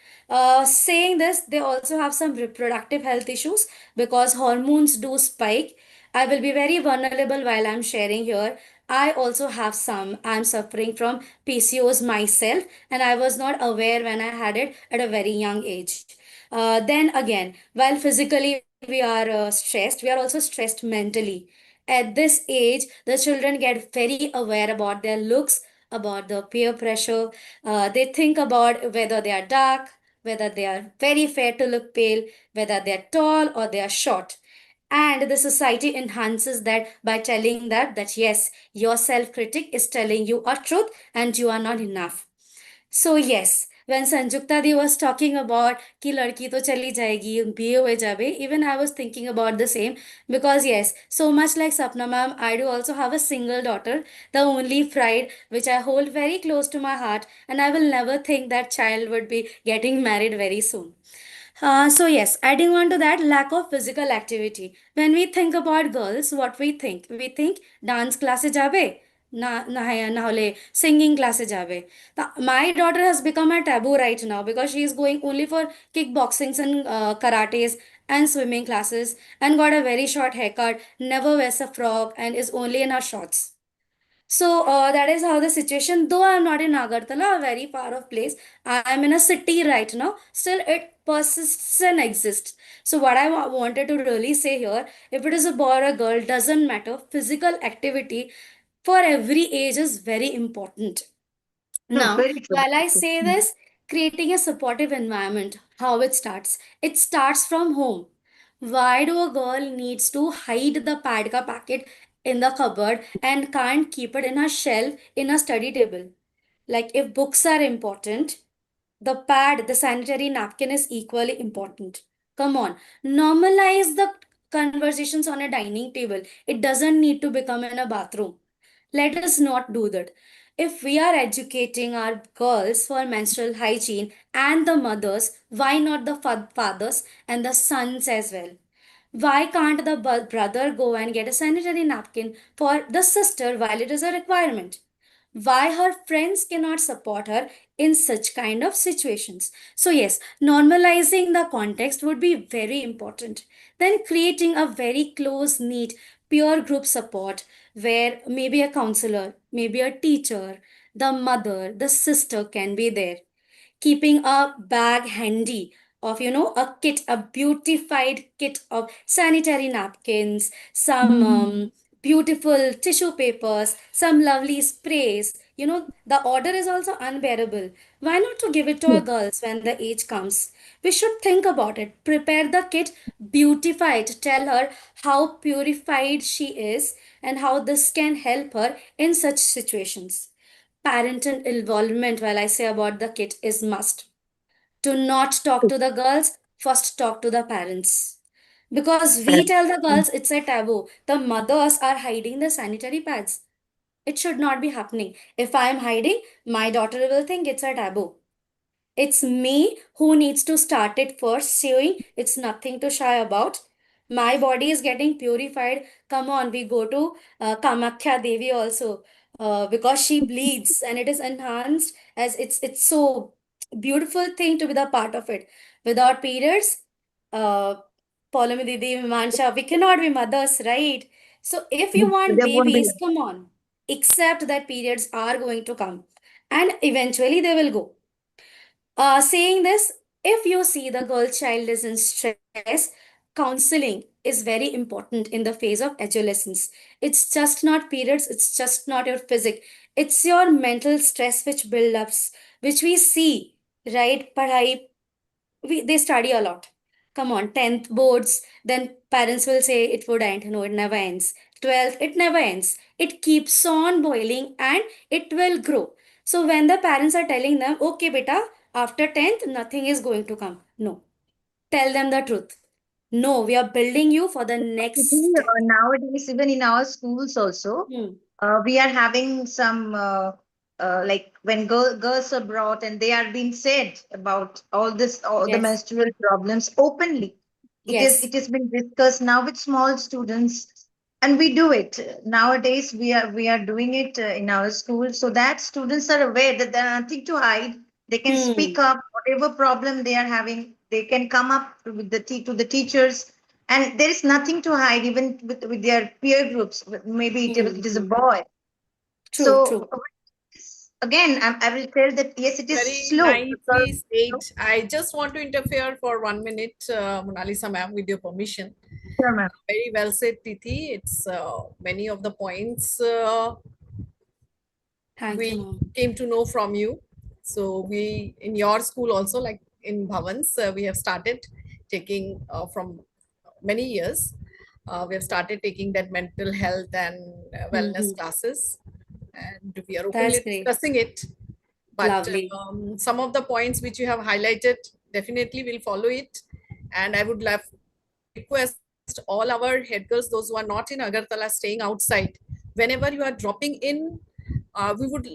Saying this, they also have some reproductive health issues because hormones do spike. I will be very vulnerable while I'm sharing here. I also have some. I'm suffering from PCOS myself, and I was not aware when I had it at a very young age. Then again, while physically we are stressed, we are also stressed mentally. At this age, the children get very aware about their looks, about the peer pressure. They think about whether they are dark, whether they are very fair to look pale, whether they are tall or they are short. And the society enhances that by telling that yes, your self critic is telling you a truth and you are not enough. So yes, when Sanjukta Di was talking about कि लड़की तो चली जाएगी BA हुए जावे, even I was thinking about the same because yes, so much like Sapna ma'am, I do also have a single daughter, the only pride which I hold very close to my heart, and I will never think that child would be getting married very soon. So yes, adding on to that, lack of physical activity. When we think about girls, what we think? We think dance classes jabe, na hole singing classes jabe. My daughter has become a taboo right now because she is going only for kickboxings and karates and swimming classes and got a very short haircut, never wears a frock and is only in her shorts. So that is how the situation, though I'm not in Agartala, a very far off place, I'm in a city right now, still it persists and exists. So what I wanted to really say here, if it is a boy or a girl, doesn't matter, physical activity for every age is very important. True, Now, very true. while I say this, creating a supportive environment, how it starts? It starts from home. Why do a girl needs to hide the pad ka packet in the cupboard and can't keep it in her shelf in a study table? Like if books are important, the pad, the sanitary napkin is equally important. Come on, normalize the conversations on a dining table. It doesn't need to become in a bathroom. Let us not do that. If we are educating our girls for menstrual hygiene and the mothers, why not the fathers and the sons as well? Why can't the brother go and get a sanitary napkin for the sister while it is a requirement? Why her friends cannot support her in such kind of situations? So yes, normalizing the context would be very important. Then creating a very close knit peer group support where maybe a counselor, maybe a teacher, the mother, the sister can be there, keeping a bag handy of a kit, a beautified kit of sanitary napkins, some beautiful tissue papers, some lovely sprays. The order is also unbearable. Why not to give it to our girls when the age comes? We should think about it, prepare the kit, beautify it, tell her how purified she is and how this can help her in such situations. Parental involvement, while I say about the kid, is must. To not talk to the girls, first talk to the parents. Because we Correct. tell the girls it's a taboo. The mothers are hiding the sanitary pads. It should not be happening. If I am hiding, my daughter will think it's a taboo. It's me who needs to start it first, showing it's nothing to shy about. My body is getting purified. Come on, we go to Kamakhya Devi also because she bleeds and it is enhanced as it's so beautiful thing to be the part of it. Without periods, uh, Paulami Didi, Mansha, we cannot be mothers, right? So if you want There won't be. babies, come on, accept that periods are going to come and eventually they will go. Saying this, if you see the girl child is in stress, counseling is very important in the phase of adolescence. It's just not periods, it's just not your physic, it's your mental stress which build ups, which we see, right? Padhai, they study a lot. Come on, 10th boards, then parents will say it would end. No, it never ends. 12th, it never ends. It keeps on boiling and it will grow. So when the parents are telling them, okay, beta, after 10th, nothing is going to come. No, tell them the truth. No, we are building you for the next step. Nowadays, even in our schools also, Hmm. we are having some like when girls are brought and they are being said about all the Yes, menstrual problems openly. yes. It has been discussed now with small students, and we do it nowadays. We are doing it in our school so that students are aware that there are nothing to hide. They can speak Hmm. up whatever problem they are having. They can come up with to the teachers, and there is nothing to hide even with their peer groups. Maybe Hmm. it is a Hmm. boy. True, So true. again, I will tell that yes, it is Very slow nicely because said. I just want to interfere for 1 minute, Monalisa ma'am, with your permission. sure, ma'am. Very well said, Titi. It's many of the points Thank you, we mom. came to know from you. So we, in your school also, like in Bhavans, we have started taking from many years. We have started taking that mental health and Hmm. wellness classes, and we are That's openly great. discussing it. But Lovely. some of the points which you have highlighted, definitely will follow it. And I would love request all our head girls, those who are not in Agartala, staying outside. Whenever you are dropping in, we would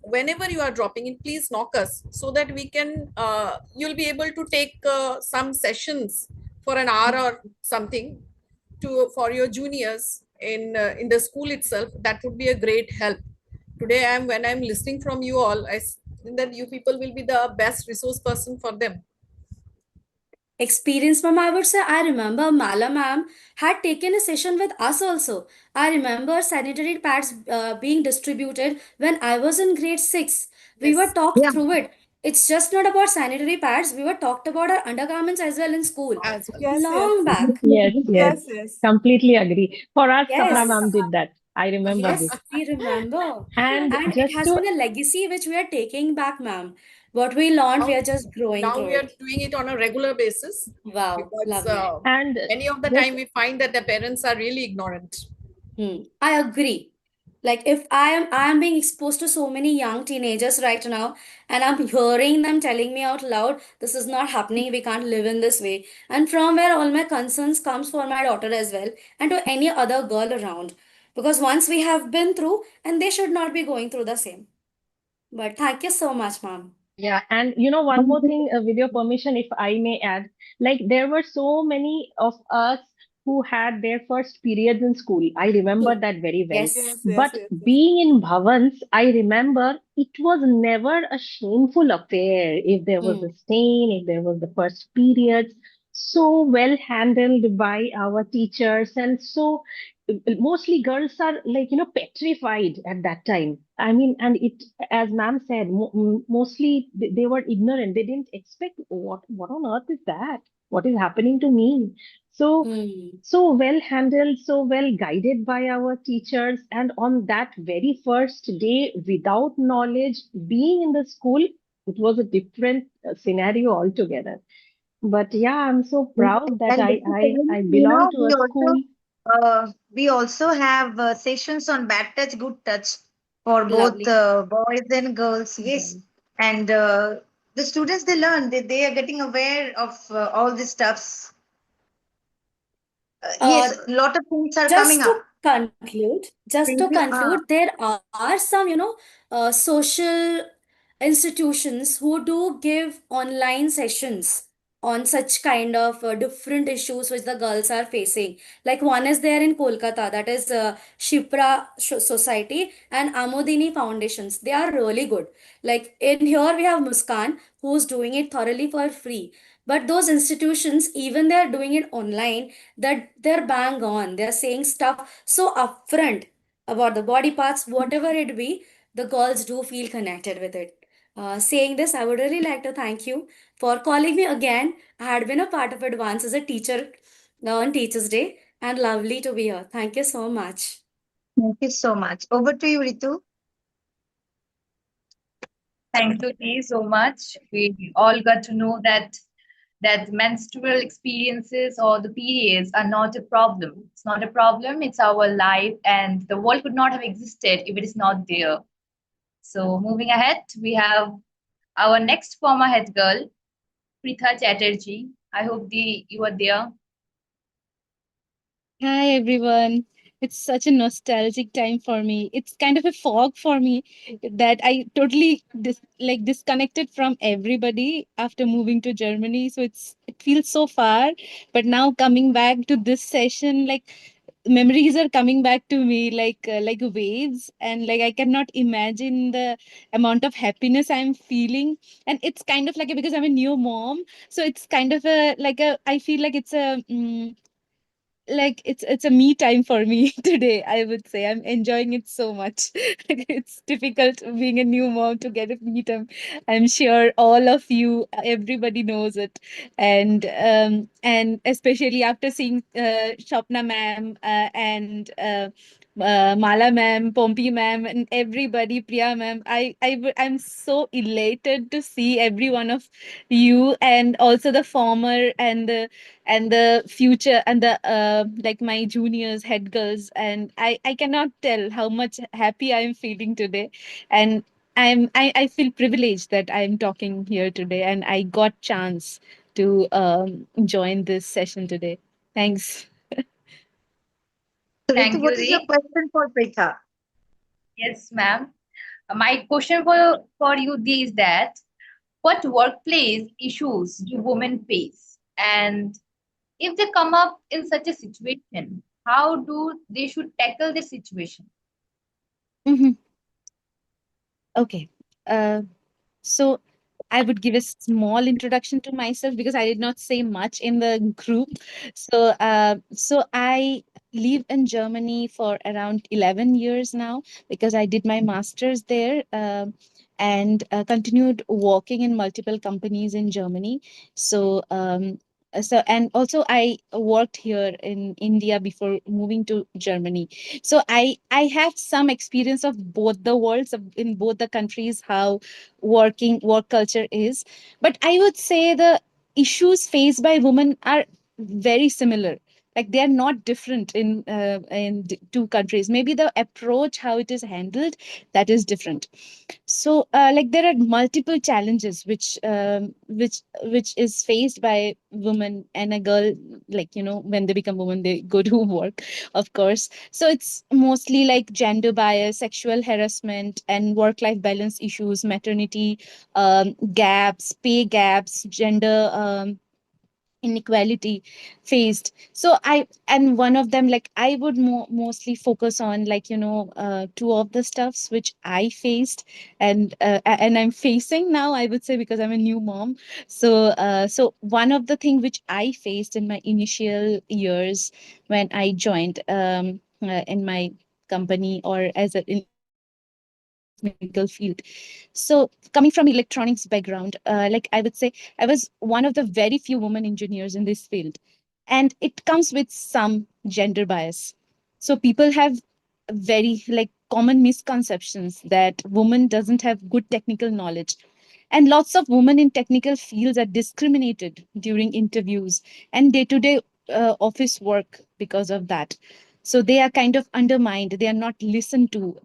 whenever you are dropping in, please knock us so that we can, you'll be able to take some sessions for an hour or something to for your juniors in the school itself. That would be a great help. Today, when I'm listening from you all, think that you people will be the best resource person for them. Experience, ma'am, I would say I remember Mala ma'am had taken a session with us also. I remember sanitary pads being distributed when I was in grade 6. We were Yes. talked Yeah. through it. It's just not about sanitary pads. We were talked about our undergarments as well in school. As Yes, yes, Long back. Yes, yes. yes, yes. Completely agree. For us, Sapna Yes. ma'am did that. I remember this. Yes, we remember. And And it just has to, been a legacy which we are taking back, ma'am. What we learned, we now, are just growing now through we are it. doing it on a regular basis Wow, because lovely. and any of the just time we find that the parents are really ignorant. I agree. Like if I am being exposed to so many young teenagers right now, and I'm hearing them telling me out loud, this is not happening, we can't live in this way. And from where all my concerns comes for my daughter as well, and to any other girl around. Because once we have been through, and they should not be going through the same. But thank you so much, ma'am. Yeah, and one more thing, with your permission, if I may add, like there were so many of us who had their first periods in school. I remember True. that very well. Yes. Yes, yes, But yes, yes. being in Bhavans, I remember it was never a shameful affair if there was Hmm. a stain, if there was the first periods, so well handled by our teachers, and so mostly girls are like petrified at that time. I mean, and it, as ma'am said, mostly they were ignorant. They didn't expect what on earth is that, what is happening to me. So Hmm. so well handled, so well guided by our teachers, and on that very first day, without knowledge, being in the school, it was a different scenario altogether. But yeah, I'm so proud that And I basically, belong to a school. we also have sessions on bad touch, good touch for both Lovely. boys and girls. Yes, and the students, they learn, they are getting aware of all these stuffs. Uh, Yes, a lot of things are coming just to up. conclude, Thank you. there are some, social institutions who do give online sessions on such kind of different issues which the girls are facing. Like one is there in Kolkata, that is Shipra Society and Amodini Foundations. They are really good. Like in here we have Muskan who's doing it thoroughly for free. But those institutions, even they are doing it online, that they're bang on. They're saying stuff so upfront about the body parts, whatever it be, the girls do feel connected with it. Saying this, I would really like to thank you for calling me again. I had been a part of Advance as a teacher on Teachers' Day, and lovely to be here. Thank you so much. Thank you so much. Over to you, Ritu. Thank you, Dee, so much. We all got to know that menstrual experiences or the periods are not a problem. It's not a problem, it's our life, and the world could not have existed if it is not there. So, moving ahead, we have our next former head girl, Pritha Chatterjee. I hope you are there. Hi everyone. It's such a nostalgic time for me. It's kind of a fog for me that I totally disconnected from everybody after moving to Germany. So it feels so far. But now coming back to this session, like memories are coming back to me like waves, and like I cannot imagine the amount of happiness I'm feeling. And it's kind of like because I'm a new mom, so it's kind of I feel like it's it's a me time for me today. I would say I'm enjoying it so much. It's difficult being a new mom to get a me time. I'm sure all of you, everybody knows it. And especially after seeing Shopna ma'am and Mala ma'am, Pompi ma'am, and everybody, Priya ma'am, I'm so elated to see every one of you, and also the former and the future and the like my juniors, head girls. And I cannot tell how much happy I'm feeling today. And I feel privileged that I'm talking here today, and I got chance to join this session today. Thanks. So, Ritu, Thank you, what is your Dee. question for Pritha? Yes, ma'am. My question for you is that what workplace issues do women face? And if they come up in such a situation, how do they should tackle the situation? Mhm. Okay. Uh, so I would give a small introduction to myself because I did not say much in the group. So I live in Germany for around 11 years now because I did my master's there, and continued working in multiple companies in Germany. So and also I worked here in India before moving to Germany. So I have some experience of both the worlds, in both the countries, how work culture is. But I would say the issues faced by women are very similar. Like they are not different in two countries. Maybe the approach, how it is handled, that is different. So like there are multiple challenges which is faced by women and a girl. Like, when they become women, they go to work, of course. So it's mostly like gender bias, sexual harassment, and work life balance issues, maternity gaps, pay gaps, gender inequality faced. So I and one of them, like I would mostly focus on, like, two of the stuffs which I faced, and I'm facing now, I would say, because I'm a new mom. So one of the thing which I faced in my initial years when I joined in my company, or as a in the technical field. So coming from electronics background, like I would say, I was one of the very few women engineers in this field, and it comes with some gender bias. So people have very, like, common misconceptions that women doesn't have good technical knowledge, and lots of women in technical fields are discriminated during interviews and day-to-day office work because of that. So they are kind of undermined, they are not listened to,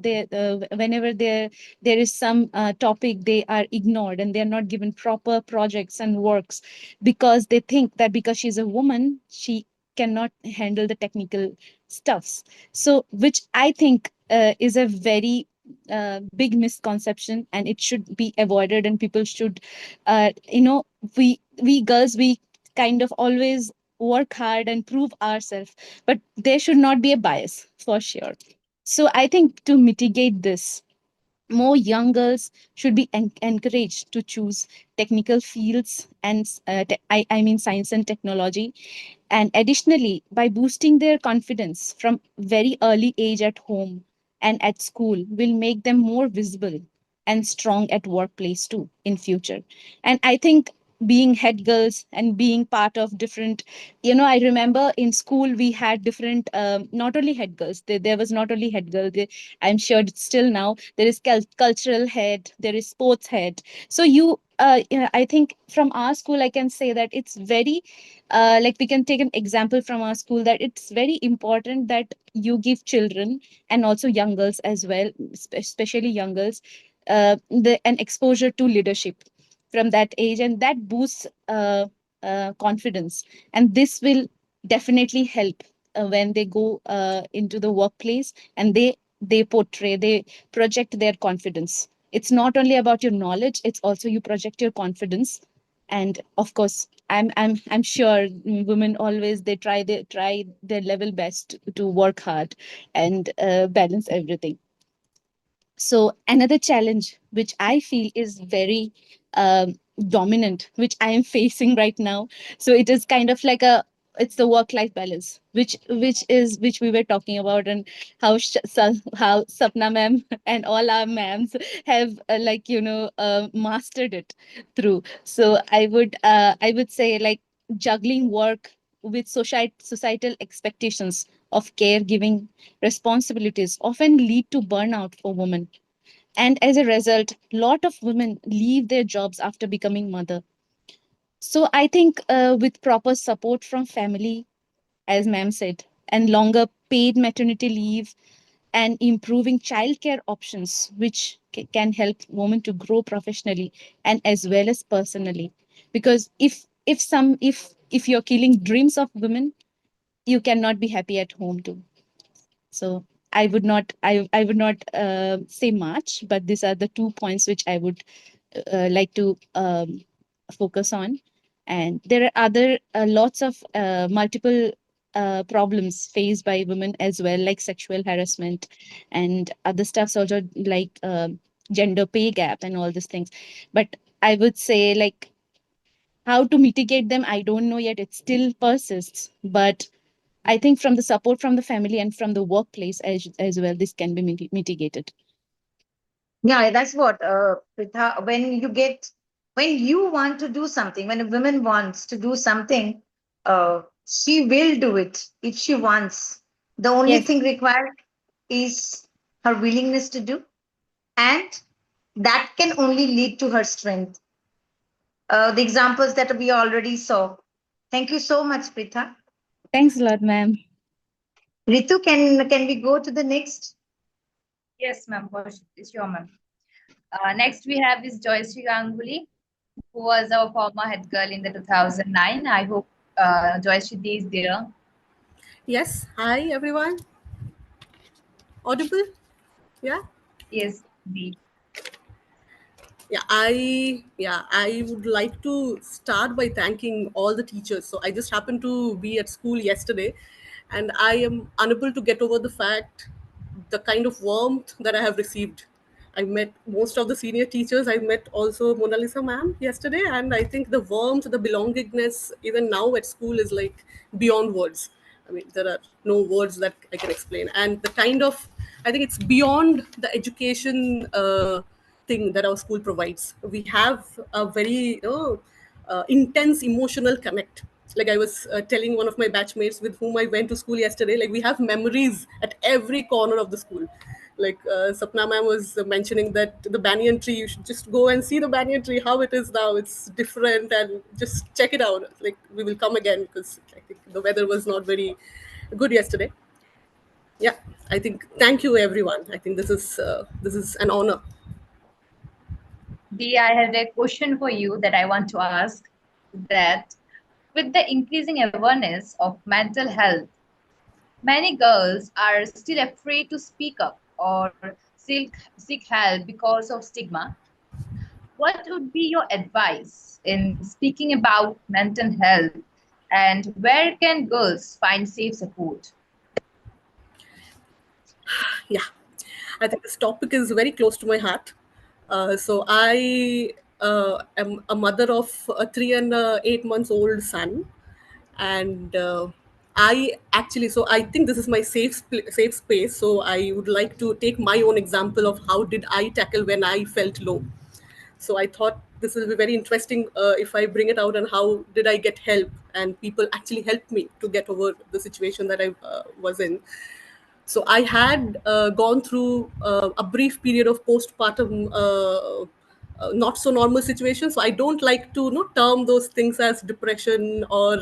whenever there is some topic, they are ignored, and they are not given proper projects and works, because they think that because she's a woman, she cannot handle the technical stuffs. So which I think is a very big misconception, and it should be avoided, and people should, we girls, we kind of always work hard and prove ourselves, but there should not be a bias, for sure. So I think to mitigate this, more young girls should be encouraged to choose technical fields and I mean science and technology. And additionally, by boosting their confidence from very early age at home and at school, will make them more visible and strong at workplace too in future. And I think being head girls and being part of different, I remember in school we had different, not only head girls, there was not only head girl, I'm sure it's still now, there is cultural head, there is sports head. So I think from our school I can say that it's very, like, we can take an example from our school, that it's very important that you give children, and also young girls as well, especially young girls, an exposure to leadership from that age, and that boosts confidence. And this will definitely help when they go into the workplace, and they project their confidence. It's not only about your knowledge, it's also you project your confidence. And of course, I'm sure women always, they try their level best to work hard and balance everything. So another challenge which I feel is very dominant, which I am facing right now. So it is kind of like it's the work-life balance, which we were talking about, and how Sapna ma'am and all our ma'ams have mastered it through. So I would say, like, juggling work with societal expectations of caregiving responsibilities often lead to burnout for women. And as a result, a lot of women leave their jobs after becoming mother. So I think with proper support from family, as ma'am said, and longer paid maternity leave, and improving childcare options, which can help women to grow professionally and as well as personally. Because if you're killing dreams of women, you cannot be happy at home too. So I would not say much, but these are the 2 points which I would like to focus on. And there are other lots of multiple problems faced by women as well, like sexual harassment and other stuffs also, like gender pay gap and all these things. But I would say, like, how to mitigate them, I don't know yet. It still persists, but I think from the support from the family and from the workplace as well, this can be mitigated. Yeah, that's what, Pritha, when you want to do something, when a woman wants to do something, she will do it if she wants. The only Yes, thing required is her willingness to do, and that can only lead to her strength. The examples that we already saw. Thank you so much, Pritha. thanks a lot, ma'am. Ritu, can we go to the next? Yes, ma'am. Sure, ma'am. Next, we have is Joyশ্রী Ganguly, who was our former head girl in the 2009. I hope Joyশ্rী is there. Yes. Hi, everyone. Audible? Yeah. Yes, Dee. I would like to start by thanking all the teachers. So I just happened to be at school yesterday, and I am unable to get over the fact, the kind of warmth that I have received. I met most of the senior teachers. I met also Mona Lisa ma'am yesterday, and I think the warmth, the belongingness, even now at school, is like beyond words. I mean, there are no words that I can explain. And the kind of, I think it's beyond the education thing that our school provides. We have a very intense emotional connect. Like I was telling one of my batchmates with whom I went to school yesterday, like we have memories at every corner of the school. Like Sapna ma'am was mentioning that the banyan tree, you should just go and see the banyan tree, how it is now. It's different, and just check it out. Like we will come again because I think the weather was not very good yesterday. Yeah, I think thank you everyone. I think this is an honor. Dee, I had a question for you that I want to ask. That with the increasing awareness of mental health, many girls are still afraid to speak up or seek help because of stigma. What would be your advice in speaking about mental health, and where can girls find safe support? Yeah, I think this topic is very close to my heart. So I am a mother of a 3 and 8 months old son, and I actually, so I think this is my safe space. So I would like to take my own example of how did I tackle when I felt low. So I thought this will be very interesting if I bring it out, and how did I get help, and people actually helped me to get over the situation that I was in. So I had gone through a brief period of postpartum not so normal situation. So I don't like to term those things as depression or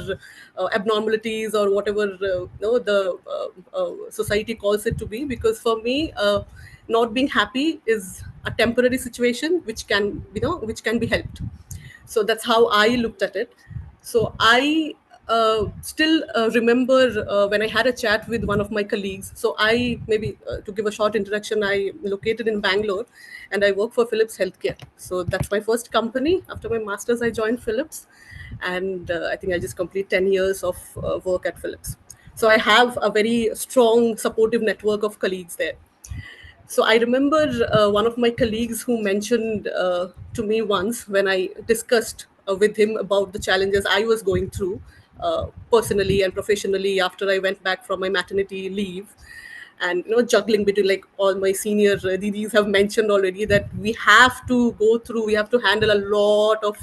abnormalities or whatever the society calls it to be, because for me not being happy is a temporary situation which can which can be helped. So that's how I looked at it. So I still remember when I had a chat with one of my colleagues. So I maybe to give a short introduction, I located in Bangalore, and I work for Philips Healthcare. So that's my first company. After my masters I joined Philips, and I think I just complete 10 years of work at Philips. So I have a very strong supportive network of colleagues there. So I remember one of my colleagues who mentioned to me once, when I discussed with him about the challenges I was going through personally and professionally after I went back from my maternity leave, and juggling between, like all my senior DDs have mentioned already, that we have to go through, we have to handle a lot of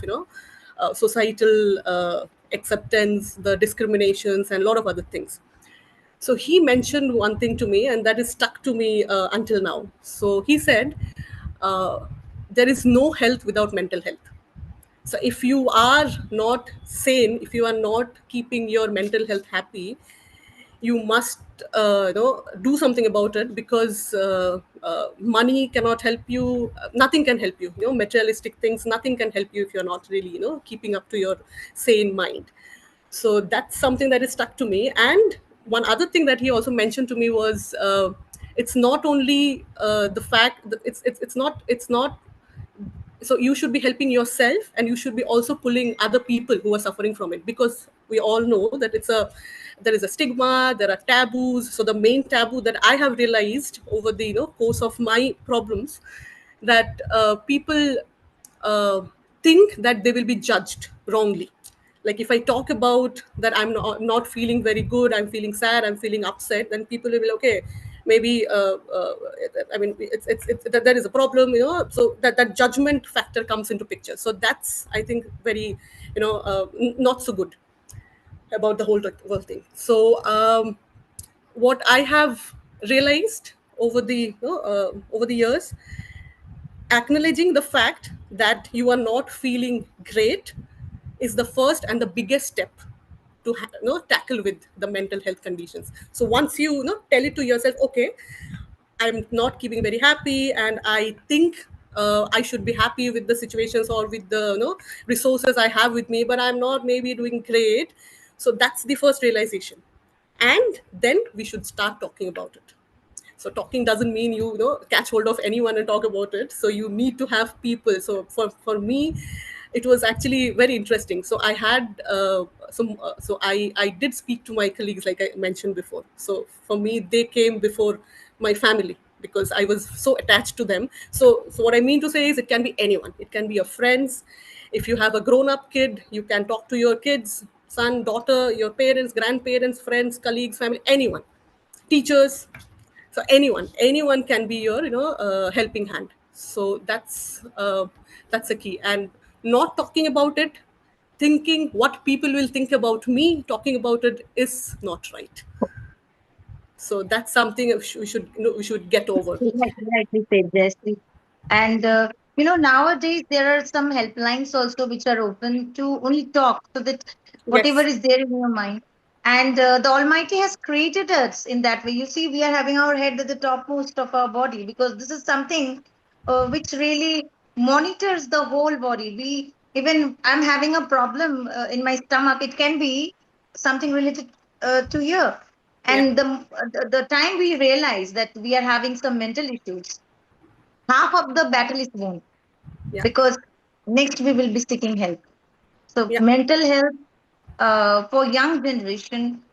societal acceptance, the discriminations, and a lot of other things. So he mentioned one thing to me, and that is stuck to me until now. So he said, there is no health without mental health. So if you are not sane, if you are not keeping your mental health happy, you must do something about it, because money cannot help you. Nothing can help you. Materialistic things, nothing can help you if you're not really keeping up to your sane mind. So that's something that is stuck to me. And one other thing that he also mentioned to me was, it's not only the fact that it's not so you should be helping yourself, and you should be also pulling other people who are suffering from it, because we all know that there is a stigma, there are taboos. So the main taboo that I have realized over the course of my problems, that people uh, think that they will be judged wrongly. Like if I talk about that I'm not feeling very good, I'm feeling sad, I'm feeling upset, then people will be like, okay, maybe I mean it's that there is a problem, so that judgment factor comes into picture. So that's, I think, very not so good about the whole thing. So what I have realized over the years, acknowledging the fact that you are not feeling great is the first and the biggest step to tackle with the mental health conditions. So once you tell it to yourself, okay, I'm not keeping very happy, and I think I should be happy with the situations or with the resources I have with me, but I'm not maybe doing great. So that's the first realization, and then we should start talking about it. So talking doesn't mean you catch hold of anyone and talk about it. So you need to have people. So for me, it was actually very interesting. So I had so I did speak to my colleagues, like I mentioned before. So for me, they came before my family because I was so attached to them. So what I mean to say is, it can be anyone. It can be your friends. If you have a grown up kid, you can talk to your kids, son, daughter, your parents, grandparents, friends, colleagues, family, anyone, teachers. So anyone can be your helping hand. So that's a key. And not talking about it, thinking what people will think about me talking about it, is not right. So that's something we should get over. Rightly said, Jesse. And nowadays there are some helplines also which are open to only talk, so that whatever Yes. is there in your mind. And the Almighty has created us in that way. You see, we are having our head at the topmost of our body, because this is something which really monitors the whole body. We even I'm having a problem in my stomach. It can be something related to here. Yeah. And the time we realize that we are having some mental issues, half of the battle is won, Yeah. because next we will be seeking help. So Yeah. mental health for young generation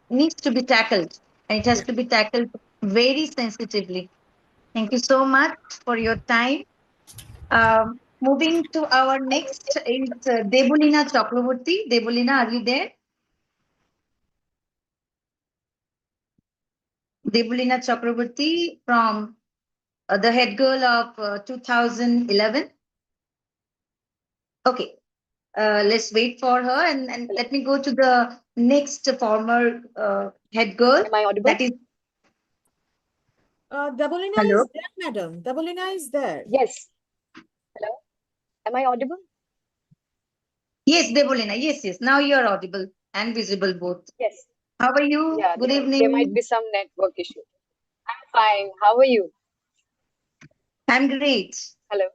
needs to be tackled, and it has Yeah. to be tackled very sensitively. Thank you so much for your time. Moving to our next is Debulina Chakraborty. Debulina, are you there? Debulina Chakraborty from the head girl of 2011. Okay, let's wait for her, and let me go to the next former head girl. Am I audible? That is, Dabolina hello. is there, madam. Dabolina is there. Yes. Hello. Am I audible? Yes, Debolina. Yes, yes. Now you are audible and visible both. Yes. How are you? Yeah, Good there might evening. be some network issue. I'm fine. How are you? I'm great. Hello.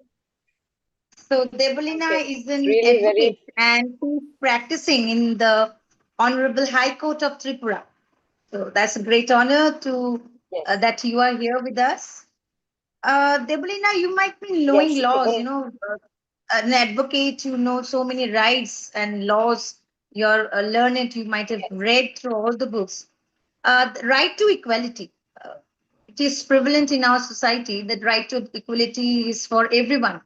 So Debolina Okay. is It's an really advocate very, and she's practicing in the Honorable High Court of Tripura. So that's a great honor to yes. that you are here with us. Debolina, you might be knowing Yes. laws, Even an advocate, you know so many rights and laws. You're learned, you might have yes. read through all the books. The right to equality. Uh, it is prevalent in our society that right to equality is for everyone.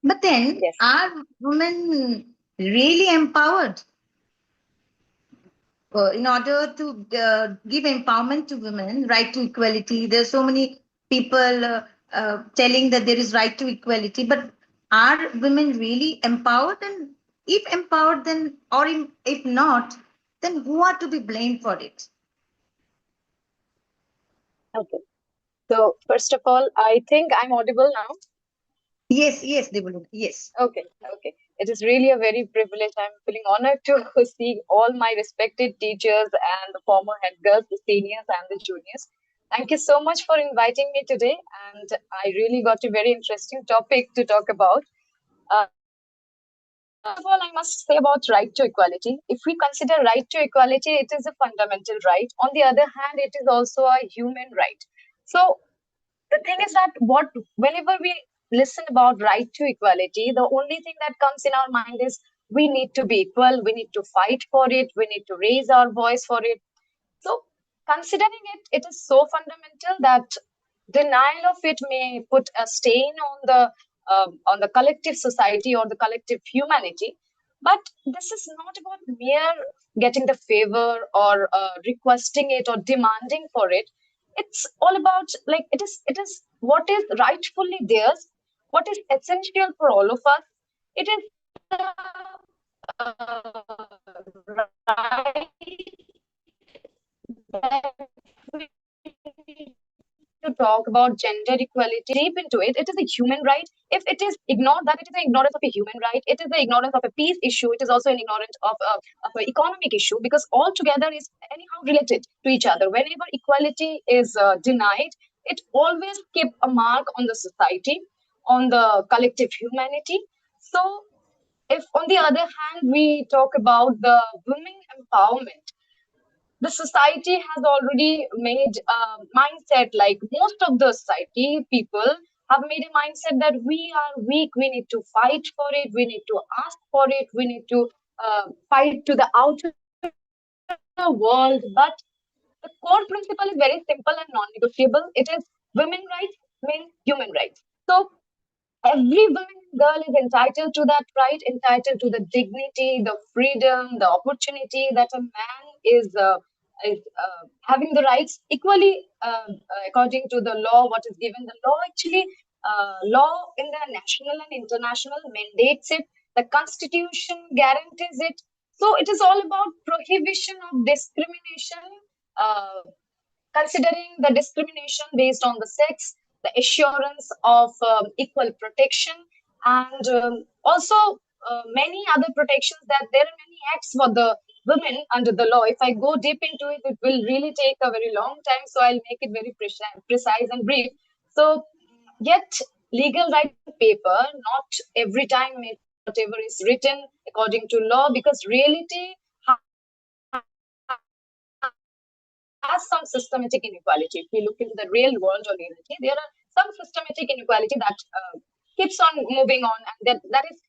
But then, Yes. are women really empowered? In order to give empowerment to women, right to equality, there's so many people telling that there is right to equality, but are women really empowered? And if empowered, then, or if not, then who are to be blamed for it? Okay. So first of all, I think I'm audible now. Yes, yes, they will. Yes. Okay. Okay. It is really a very privilege. I'm feeling honored to see all my respected teachers and the former head girls, the seniors and the juniors. Thank you so much for inviting me today. And I really got a very interesting topic to talk about. of all, I must say about right to equality. If we consider right to equality, it is a fundamental right. On the other hand, it is also a human right. So the thing is that whenever we listen about right to equality, the only thing that comes in our mind is we need to be equal, we need to fight for it, we need to raise our voice for it. So considering it, it is so fundamental that denial of it may put a stain on the collective society or the collective humanity. But this is not about mere getting the favor or requesting it or demanding for it. It's all about like it is what is rightfully theirs, what is essential for all of us. It is right that we to talk about gender equality deep into it. It is a human right. If it is ignored, that it is an ignorance of a human right. It is the ignorance of a peace issue. It is also an ignorance of an economic issue because all together is anyhow related to each other. Whenever equality is denied, it always keep a mark on the society, on the collective humanity. So if on the other hand we talk about the women empowerment, the society has already made a mindset, like most of the society people have made a mindset that we are weak, we need to fight for it, we need to ask for it, we need to fight to the outer world. But the core principle is very simple and non-negotiable. It is women rights means human rights. So every woman and girl is entitled to that right, entitled to the dignity, the freedom, the opportunity that a man is having the rights equally according to the law. What is given the law actually, law in the national and international mandates it. The constitution guarantees it. So it is all about prohibition of discrimination. Uh, Considering the discrimination based on the sex, the assurance of equal protection, and also many other protections, that there are many acts for the women under the law. If I go deep into it, it will really take a very long time. So I'll make it very precise and brief. So, yet legal right on paper, not every time whatever is written according to law, because reality has some systematic inequality. If we look into the real world or reality, there are some systematic inequality that keeps on moving on, and that is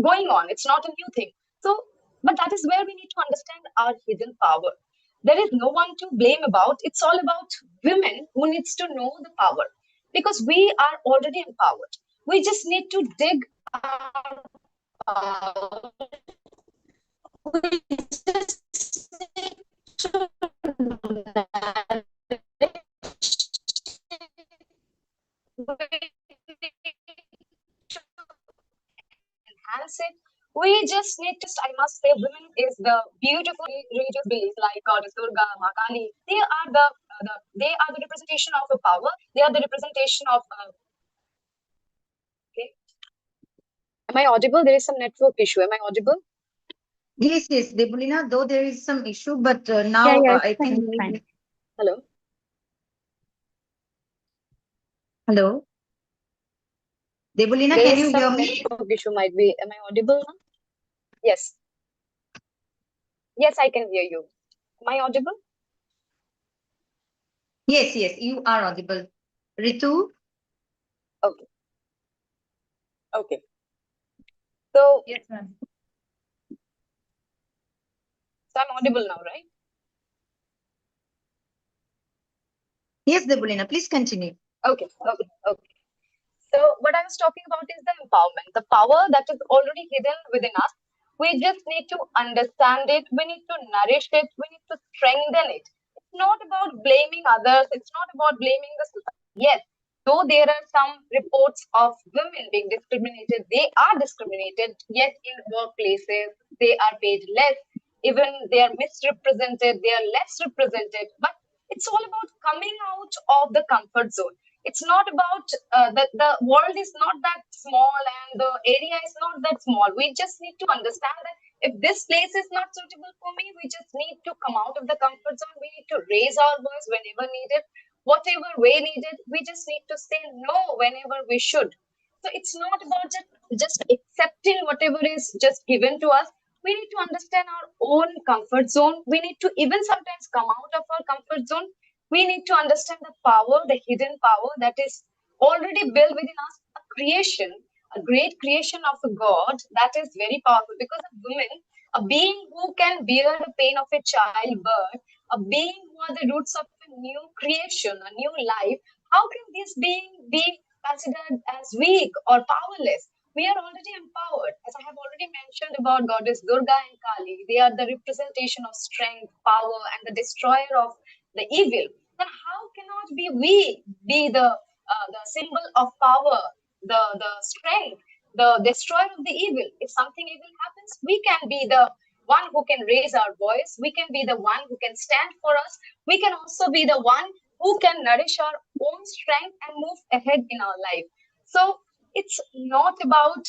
going on. It's not a new thing. So, but that is where we need to understand our hidden power. There is no one to blame about. It's all about women who needs to know the power, because we are already empowered. We just need to dig our power. We just need to enhance it. We just need to, I must say, women is the beautiful religious beliefs like Goddess Durga, Makali. They are the representation of a power. They are the representation of. Okay. Am I audible? There is some network issue. Am I audible? Yes, yes, Debulina, though there is some issue, but Yeah, now yeah, it's I fine, think. it's fine. Hello. Hello, Debulina, There can is you hear some me? network issue. Might be. Am I audible now? Yes. Yes, I can hear you. Am I audible? Yes, yes, you are audible. Ritu? Okay. Okay. So, Yes, ma'am. so I'm audible now, right? Yes, Debulina, please continue. Okay. Okay. Okay. So what I was talking about is the empowerment, the power that is already hidden within us. We just need to understand it. We need to nourish it. We need to strengthen it. It's not about blaming others. It's not about blaming the society. Yes, though there are some reports of women being discriminated, they are discriminated. Yet in workplaces, they are paid less. Even they are misrepresented. They are less represented. But it's all about coming out of the comfort zone. It's not about the world is not that small and the area is not that small. We just need to understand that if this place is not suitable for me, we just need to come out of the comfort zone. We need to raise our voice whenever needed, whatever way needed. We just need to say no whenever we should. So it's not about just accepting whatever is just given to us. We need to understand our own comfort zone. We need to even sometimes come out of our comfort zone. We need to understand the power, the hidden power that is already built within us, a creation, a great creation of a God that is very powerful. Because a woman, a being who can bear the pain of a childbirth, a being who are the roots of a new creation, a new life, how can this being be considered as weak or powerless? We are already empowered. As I have already mentioned about Goddess Durga and Kali, they are the representation of strength, power, and the destroyer of the evil. Then how cannot be we be the symbol of power, the strength, the destroyer of the evil? If something evil happens, we can be the one who can raise our voice. We can be the one who can stand for us. We can also be the one who can nourish our own strength and move ahead in our life. So it's not about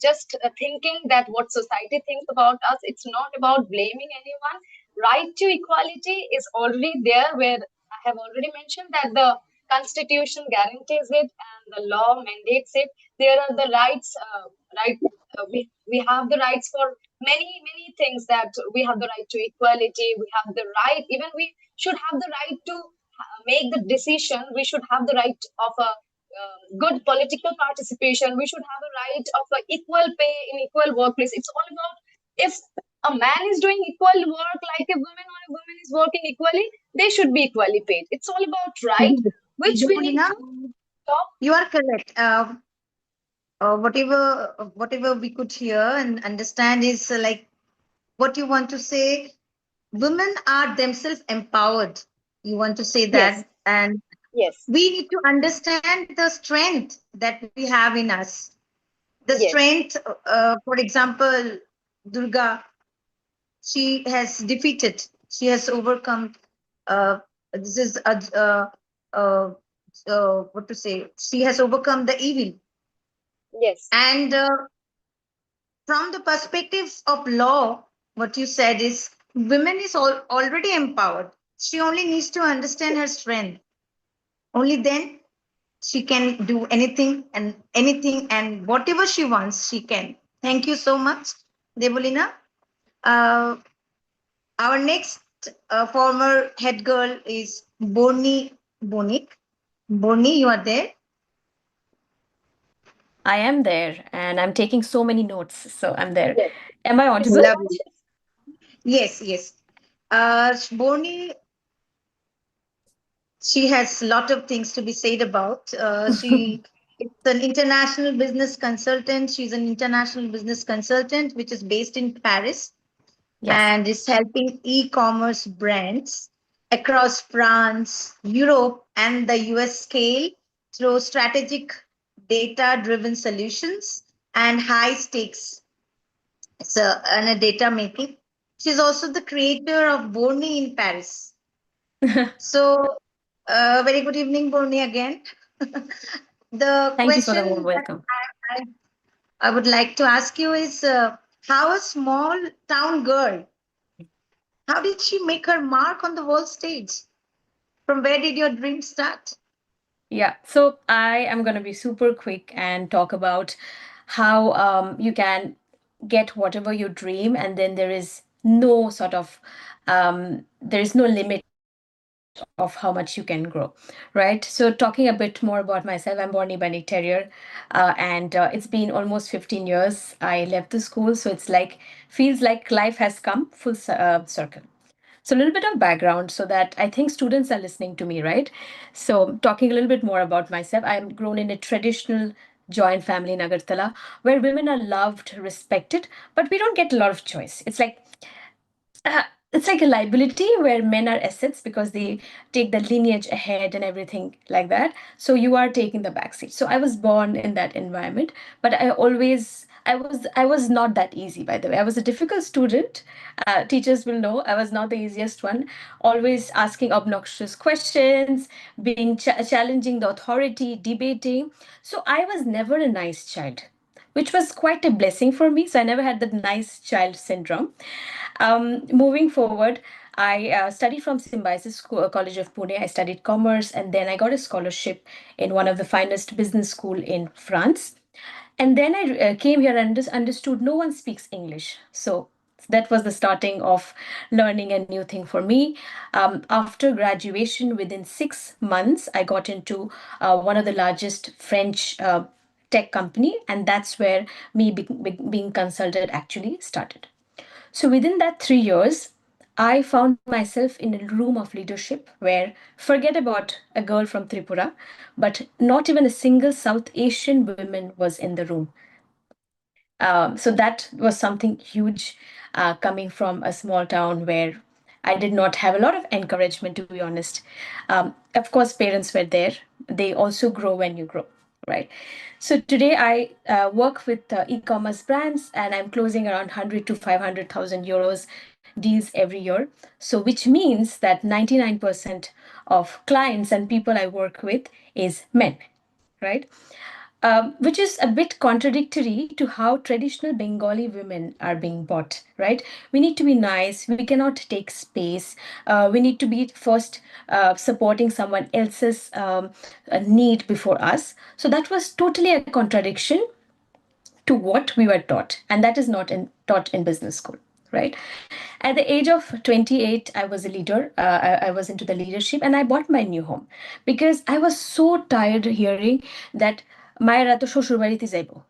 just thinking that what society thinks about us. It's not about blaming anyone. Right to equality is already there, where I have already mentioned that the constitution guarantees it and the law mandates it. There are the rights, right? We have the rights for many things, that we have the right to equality. We have the right, even we should have the right to make the decision. We should have the right of a good political participation. We should have a right of a equal pay in equal workplace. It's all about, if a man is doing equal work like a woman, or a woman is working equally, they should be equally paid. It's all about right, which we need Debolina, to stop. you are correct. Whatever we could hear and understand is like what you want to say. Women are themselves empowered. You want to say Yes, that, and yes, we need to understand the strength that we have in us. The yes, strength, for example, Durga, she has defeated, she has overcome. This is what to say. She has overcome the evil, yes, and from the perspectives of law, what you said is women is already empowered. She only needs to understand her strength. Only then she can do anything and whatever she wants, she can. Thank you so much, Debolina. Uh, our next former head girl is Borni Bonik. Borni, you are there? I am there and I'm taking so many notes. So I'm there. yes. Am I Thank you so audible? Lovely. much. Yes, yes. Borni, she has a lot of things to be said about. She is an international business consultant. She's an international business consultant, which is based in Paris Yes. and is helping e-commerce brands across France, Europe, and the US scale through strategic data-driven solutions and high stakes and a data making. She's also the creator of Borny in Paris. So, very good evening, Borny, again. The Thank you for the warm question that welcome. I would like to ask you is how a small town girl, how did she make her mark on the world stage? From where did your dream start? Yeah. So I am going to be super quick and talk about how you can get whatever you dream, and then there is no sort of there is no limit of how much you can grow, right? So talking a bit more about myself, I'm Borny Bunny Terrier, and it's been almost 15 years. I left the school, so it's like feels like life has come full circle. So a little bit of background so that I think students are listening to me, right? So talking a little bit more about myself, I'm grown in a traditional joint family in Agartala where women are loved, respected, but we don't get a lot of choice. Uh, it's like a liability where men are assets because they take the lineage ahead and everything like that. So you are taking the backseat. So I was born in that environment, but I was not that easy, by the way. I was a difficult student. Teachers will know I was not the easiest one. Always asking obnoxious questions, being challenging the authority, debating. So I was never a nice child. which was quite a blessing for me. So I never had that nice child syndrome. Moving forward, I studied from Symbiosis College of Pune. I studied commerce, and then I got a scholarship in one of the finest business school in France. And then I came here and understood no one speaks English. So that was the starting of learning a new thing for me. After graduation, within 6 months, I got into one of the largest French tech company, and that's where me being consulted actually started. So within that 3 years, I found myself in a room of leadership where, forget about a girl from Tripura, but not even a single South Asian woman was in the room. So that was something huge coming from a small town where I did not have a lot of encouragement, to be honest. Of course, parents were there. They also grow when you grow, right? So today I work with e-commerce brands, and I'm closing around 100 to 500,000 euros deals every year. So which means that 99% of clients and people I work with is men, right? Which is a bit contradictory to how traditional Bengali women are being bought, right? We need to be nice, we cannot take space, we need to be first supporting someone else's need before us. So that was totally a contradiction to what we were taught, and that is not taught in business school, right? At the age of 28, I was a leader. I was into the leadership, and I bought my new home because I was so tired hearing that Mayara to shoshur barite jaibo.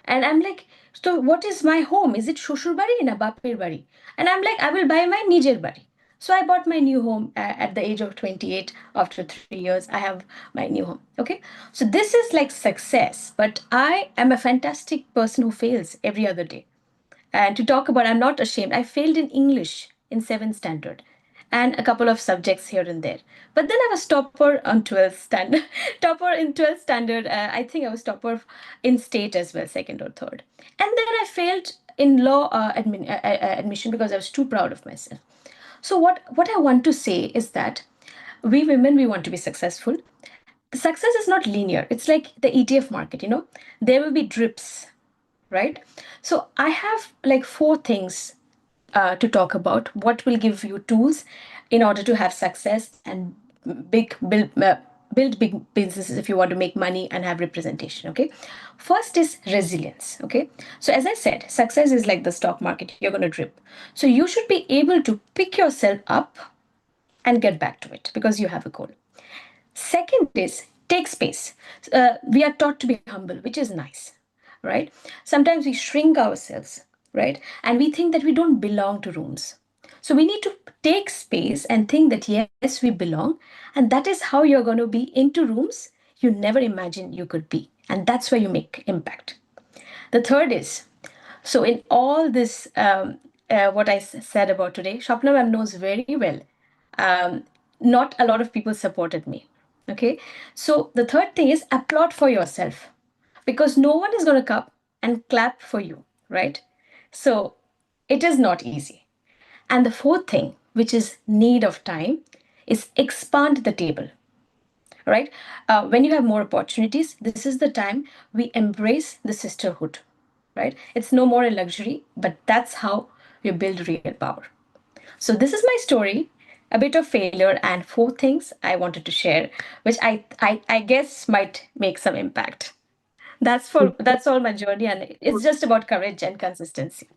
And I'm like, so what is my home? Is it shoshur bari na bapir bari? And I'm like, I will buy my nijer bari. So I bought my new home at the age of 28. After 3 years, I have my new home. Okay. So this is like success, but I am a fantastic person who fails every other day. And to talk about, I'm not ashamed. I failed in English in 7th standard and a couple of subjects here and there. But then I was topper on 12th standard. Topper in 12th standard. I think I was topper in state as well, second or third. And then I failed in law admission because I was too proud of myself. So what I want to say is that we women, we want to be successful. The success is not linear. It's like the ETF market, there will be drips, right? So I have like 4 things to talk about. What will give you tools in order to have success and big build big businesses if you want to make money and have representation. Okay, first is resilience. Okay, so as I said, success is like the stock market. You're going to drip, so you should be able to pick yourself up and get back to it because you have a goal. Second is take space. We are taught to be humble, which is nice, right? Sometimes we shrink ourselves, right? And we think that we don't belong to rooms. So we need to take space and think that yes, we belong. And that is how you're going to be into rooms you never imagined you could be. And that's where you make impact. The third is, so in all this, what I said about today, Shapna ma'am knows very well. Not a lot of people supported me. Okay. So the third thing is applaud for yourself because no one is going to come and clap for you, right? So it is not easy. And the fourth thing, which is need of time, is expand the table, right? When you have more opportunities, this is the time we embrace the sisterhood, right? It's no more a luxury, but that's how you build real power. So this is my story, a bit of failure, and 4 things I wanted to share, which I guess might make some impact. That's all my journey, and it's just about courage and consistency.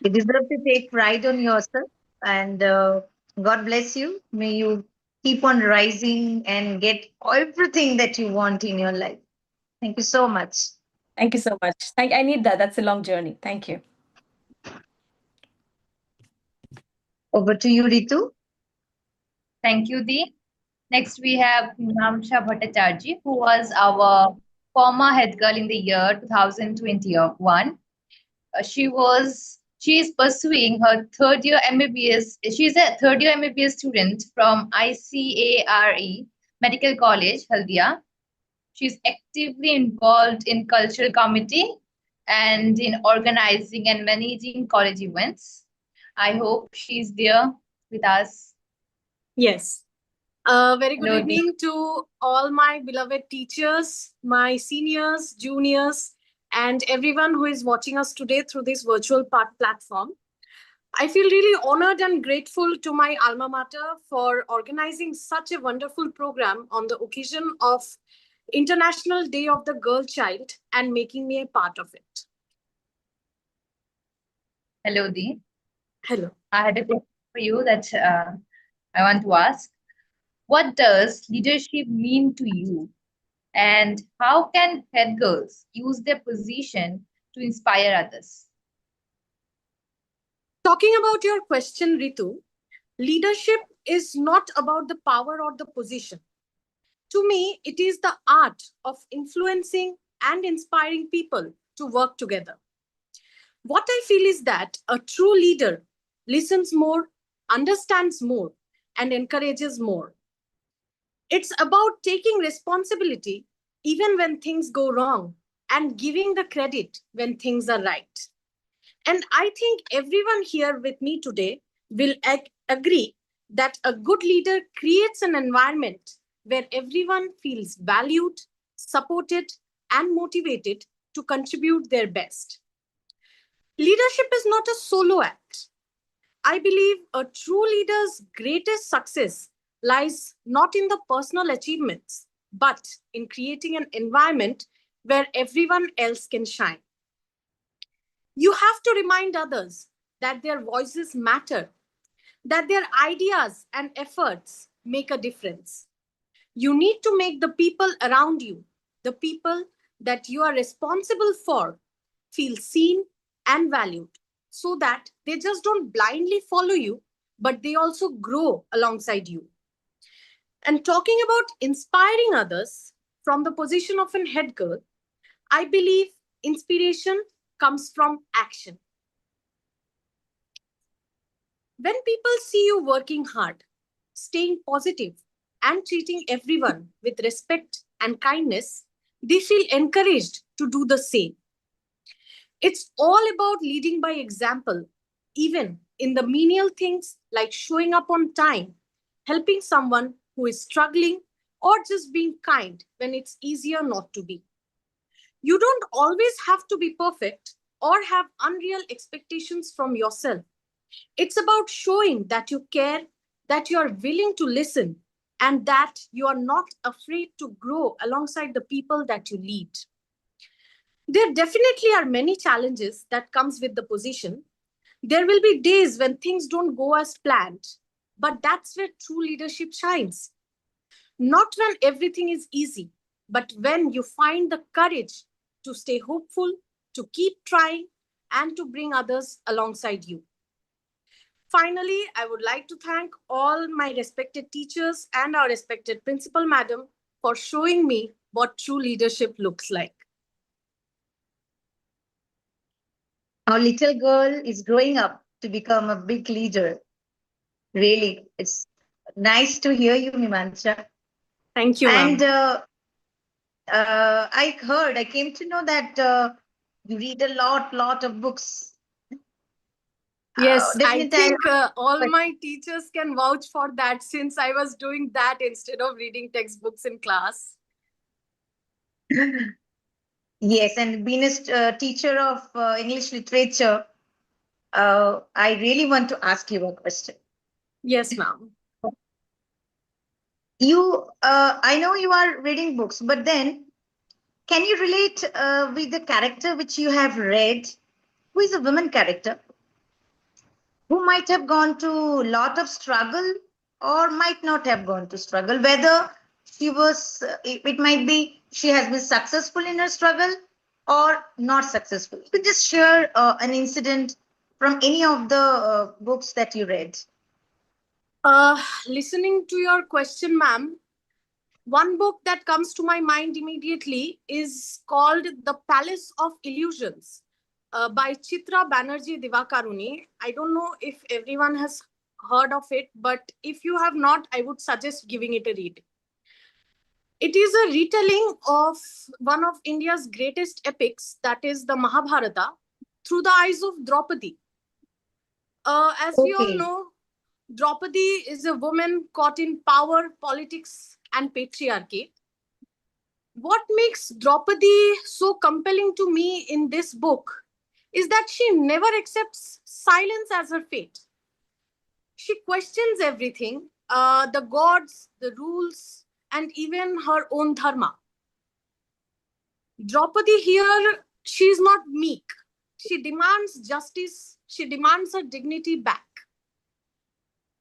You deserve to take pride on yourself, and God bless you. May you keep on rising and get everything that you want in your life. Thank you so much. Thank you so much. I need that. That's a long journey. Thank you. Over to you, Ritu. Thank you, Dee. Next, we have Namsha Bhattacharjee, who was our former head girl in the year 2021. She is pursuing her third year MBBS. She's a third year MBBS student from ICARE Medical College, Haldia. She's actively involved in cultural committee and in organizing and managing college events. I hope she's there with us. Yes. Very good Hello, Dee. evening to all my beloved teachers, my seniors, juniors, and everyone who is watching us today through this virtual platform. I feel really honored and grateful to my alma mater for organizing such a wonderful program on the occasion of International Day of the Girl Child and making me a part of it. Hello, Dee. Hello. I had a question for you that I want to ask. What does leadership mean to you? And how can head girls use their position to inspire others? Talking about your question, Ritu, leadership is not about the power or the position. To me, it is the art of influencing and inspiring people to work together. What I feel is that a true leader listens more, understands more, and encourages more. It's about taking responsibility even when things go wrong and giving the credit when things are right. And I think everyone here with me today will agree that a good leader creates an environment where everyone feels valued, supported, and motivated to contribute their best. Leadership is not a solo act. I believe a true leader's greatest success lies not in the personal achievements, but in creating an environment where everyone else can shine. You have to remind others that their voices matter, that their ideas and efforts make a difference. You need to make the people around you, the people that you are responsible for, feel seen and valued so that they just don't blindly follow you, but they also grow alongside you. And talking about inspiring others from the position of an head girl, I believe inspiration comes from action. When people see you working hard, staying positive, and treating everyone with respect and kindness, they feel encouraged to do the same. It's all about leading by example, even in the menial things like showing up on time, helping someone who is struggling, or just being kind when it's easier not to be. You don't always have to be perfect or have unreal expectations from yourself. It's about showing that you care, that you are willing to listen, and that you are not afraid to grow alongside the people that you lead. There definitely are many challenges that comes with the position. There will be days when things don't go as planned, but that's where true leadership shines. Not when everything is easy, but when you find the courage to stay hopeful, to keep trying, and to bring others alongside you. Finally, I would like to thank all my respected teachers and our respected principal madam for showing me what true leadership looks like. Our little girl is growing up to become a big leader. Really, it's nice to hear you, Mimansha. Thank you, And ma'am. I came to know that you read a lot of books. Yes, I Definitely. think all my teachers can vouch for that since I was doing that instead of reading textbooks in class. Yes, and being a teacher of English literature, I really want to ask you a question. Yes, ma'am. I know you are reading books, but then can you relate with the character which you have read, who is a woman character, who might have gone to a lot of struggle or might not have gone to struggle, whether she was, it might be she has been successful in her struggle or not successful. You could just share an incident from any of the books that you read. Listening to your question, ma'am, one book that comes to my mind immediately is called The Palace of Illusions by Chitra Banerjee Divakaruni. I don't know if everyone has heard of it, but if you have not, I would suggest giving it a read. It is a retelling of one of India's greatest epics, that is the Mahabharata, through the eyes of Draupadi. As we all Okay. know, Draupadi is a woman caught in power, politics, and patriarchy. What makes Draupadi so compelling to me in this book is that she never accepts silence as her fate. She questions everything, the gods, the rules, and even her own dharma. Draupadi here, she is not meek. She demands justice, she demands her dignity back.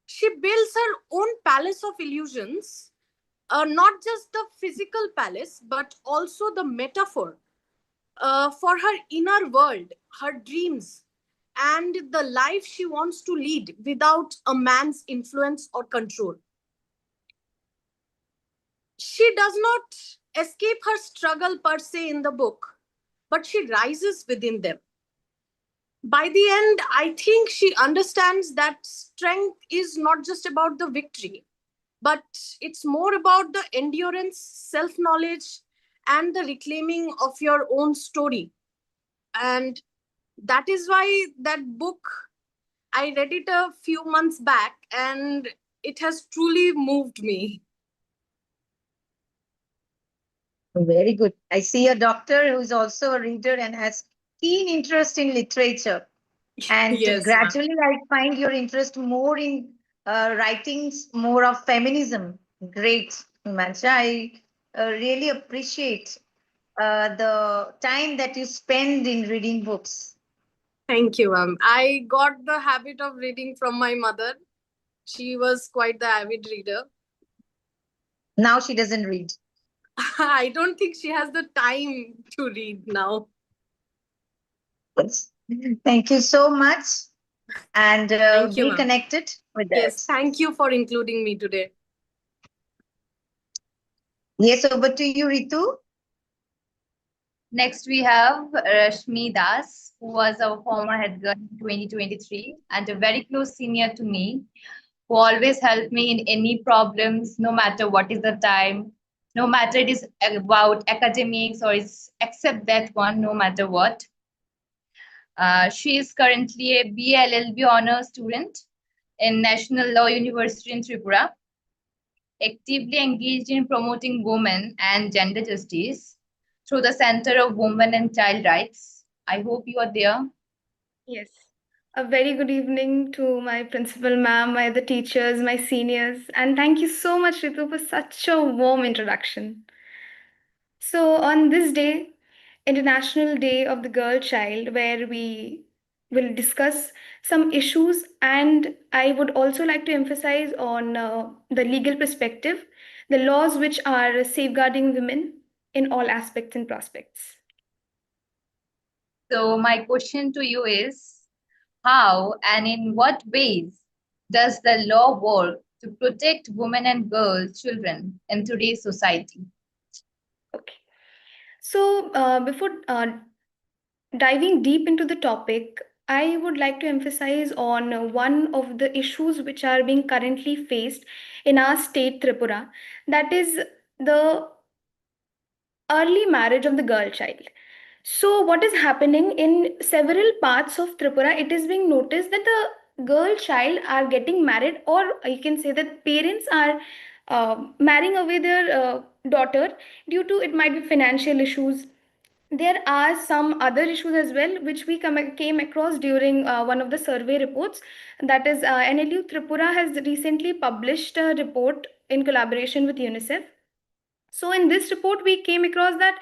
She builds her own palace of illusions, not just the physical palace, but also the metaphor for her inner world, her dreams, and the life she wants to lead without a man's influence or control. She does not escape her struggle per se in the book, but she rises within them. By the end, I think she understands that strength is not just about the victory, but it's more about the endurance, self knowledge, and the reclaiming of your own story. And that is why that book, I read it a few months back and it has truly moved me. Very good. I see a doctor who's also a reader and has keen interest in literature. And Yes, ma'am. gradually, I find your interest more in writings, more of feminism. Great, Himansha. I really appreciate the time that you spend in reading books. Thank you, ma'am. I got the habit of reading from my mother. She was quite the avid reader. Now she doesn't read. I don't think she has the time to read now. Thank you so much. And Thank you, be ma'am. connected with Yes, us. thank you for including me today. Yes, over to you, Ritu. Next, we have Rashmi Das, who was our former head girl in 2023 and a very close senior to me, who always helped me in any problems, no matter what is the time, no matter it is about academics or it's except that one, no matter what. She is currently a BLLB honor student in National Law University in Tripura, actively engaged in promoting women and gender justice through the Center of Women and Child Rights. I hope you are there. Yes. A very good evening to my principal ma'am, my other teachers, my seniors, and thank you so much, Ritu, for such a warm introduction. So, on this day, International Day of the Girl Child, where we will discuss some issues, and I would also like to emphasize on the legal perspective, the laws which are safeguarding women in all aspects and prospects. So, my question to you is how and in what ways does the law work to protect women and girls, children in today's society? Okay. So, before diving deep into the topic, I would like to emphasize on one of the issues which are being currently faced in our state, Tripura, that is the early marriage of the girl child. So, what is happening in several parts of Tripura, it is being noticed that the girl child are getting married, or you can say that parents are marrying away their daughter due to it might be financial issues. There are some other issues as well which we came across during one of the survey reports, that is NLU Tripura has recently published a report in collaboration with UNICEF. So in this report we came across that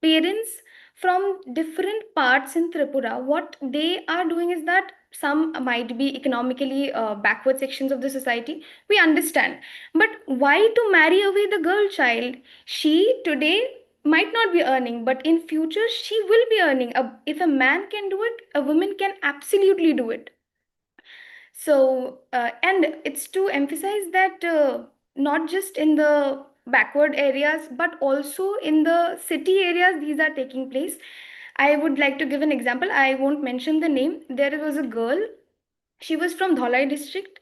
parents from different parts in Tripura, what they are doing is that some might be economically backward sections of the society, we understand, but why to marry away the girl child? She today might not be earning, but in future she will be earning. If a man can do it, a woman can absolutely do it. So, and it's to emphasize that not just in the backward areas, but also in the city areas, these are taking place. I would like to give an example. I won't mention the name. There was a girl, she was from Dholai district.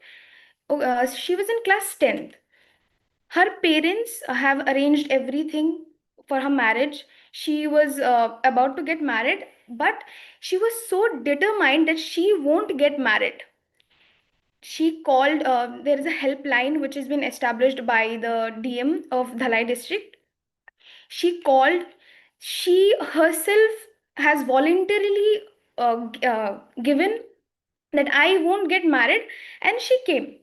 She was in class 10th. Her parents have arranged everything for her marriage. She was about to get married, but she was so determined that she won't get married. She called, there is a helpline which has been established by the DM of Dhalai district. She called, she herself has voluntarily given that I won't get married, and she came.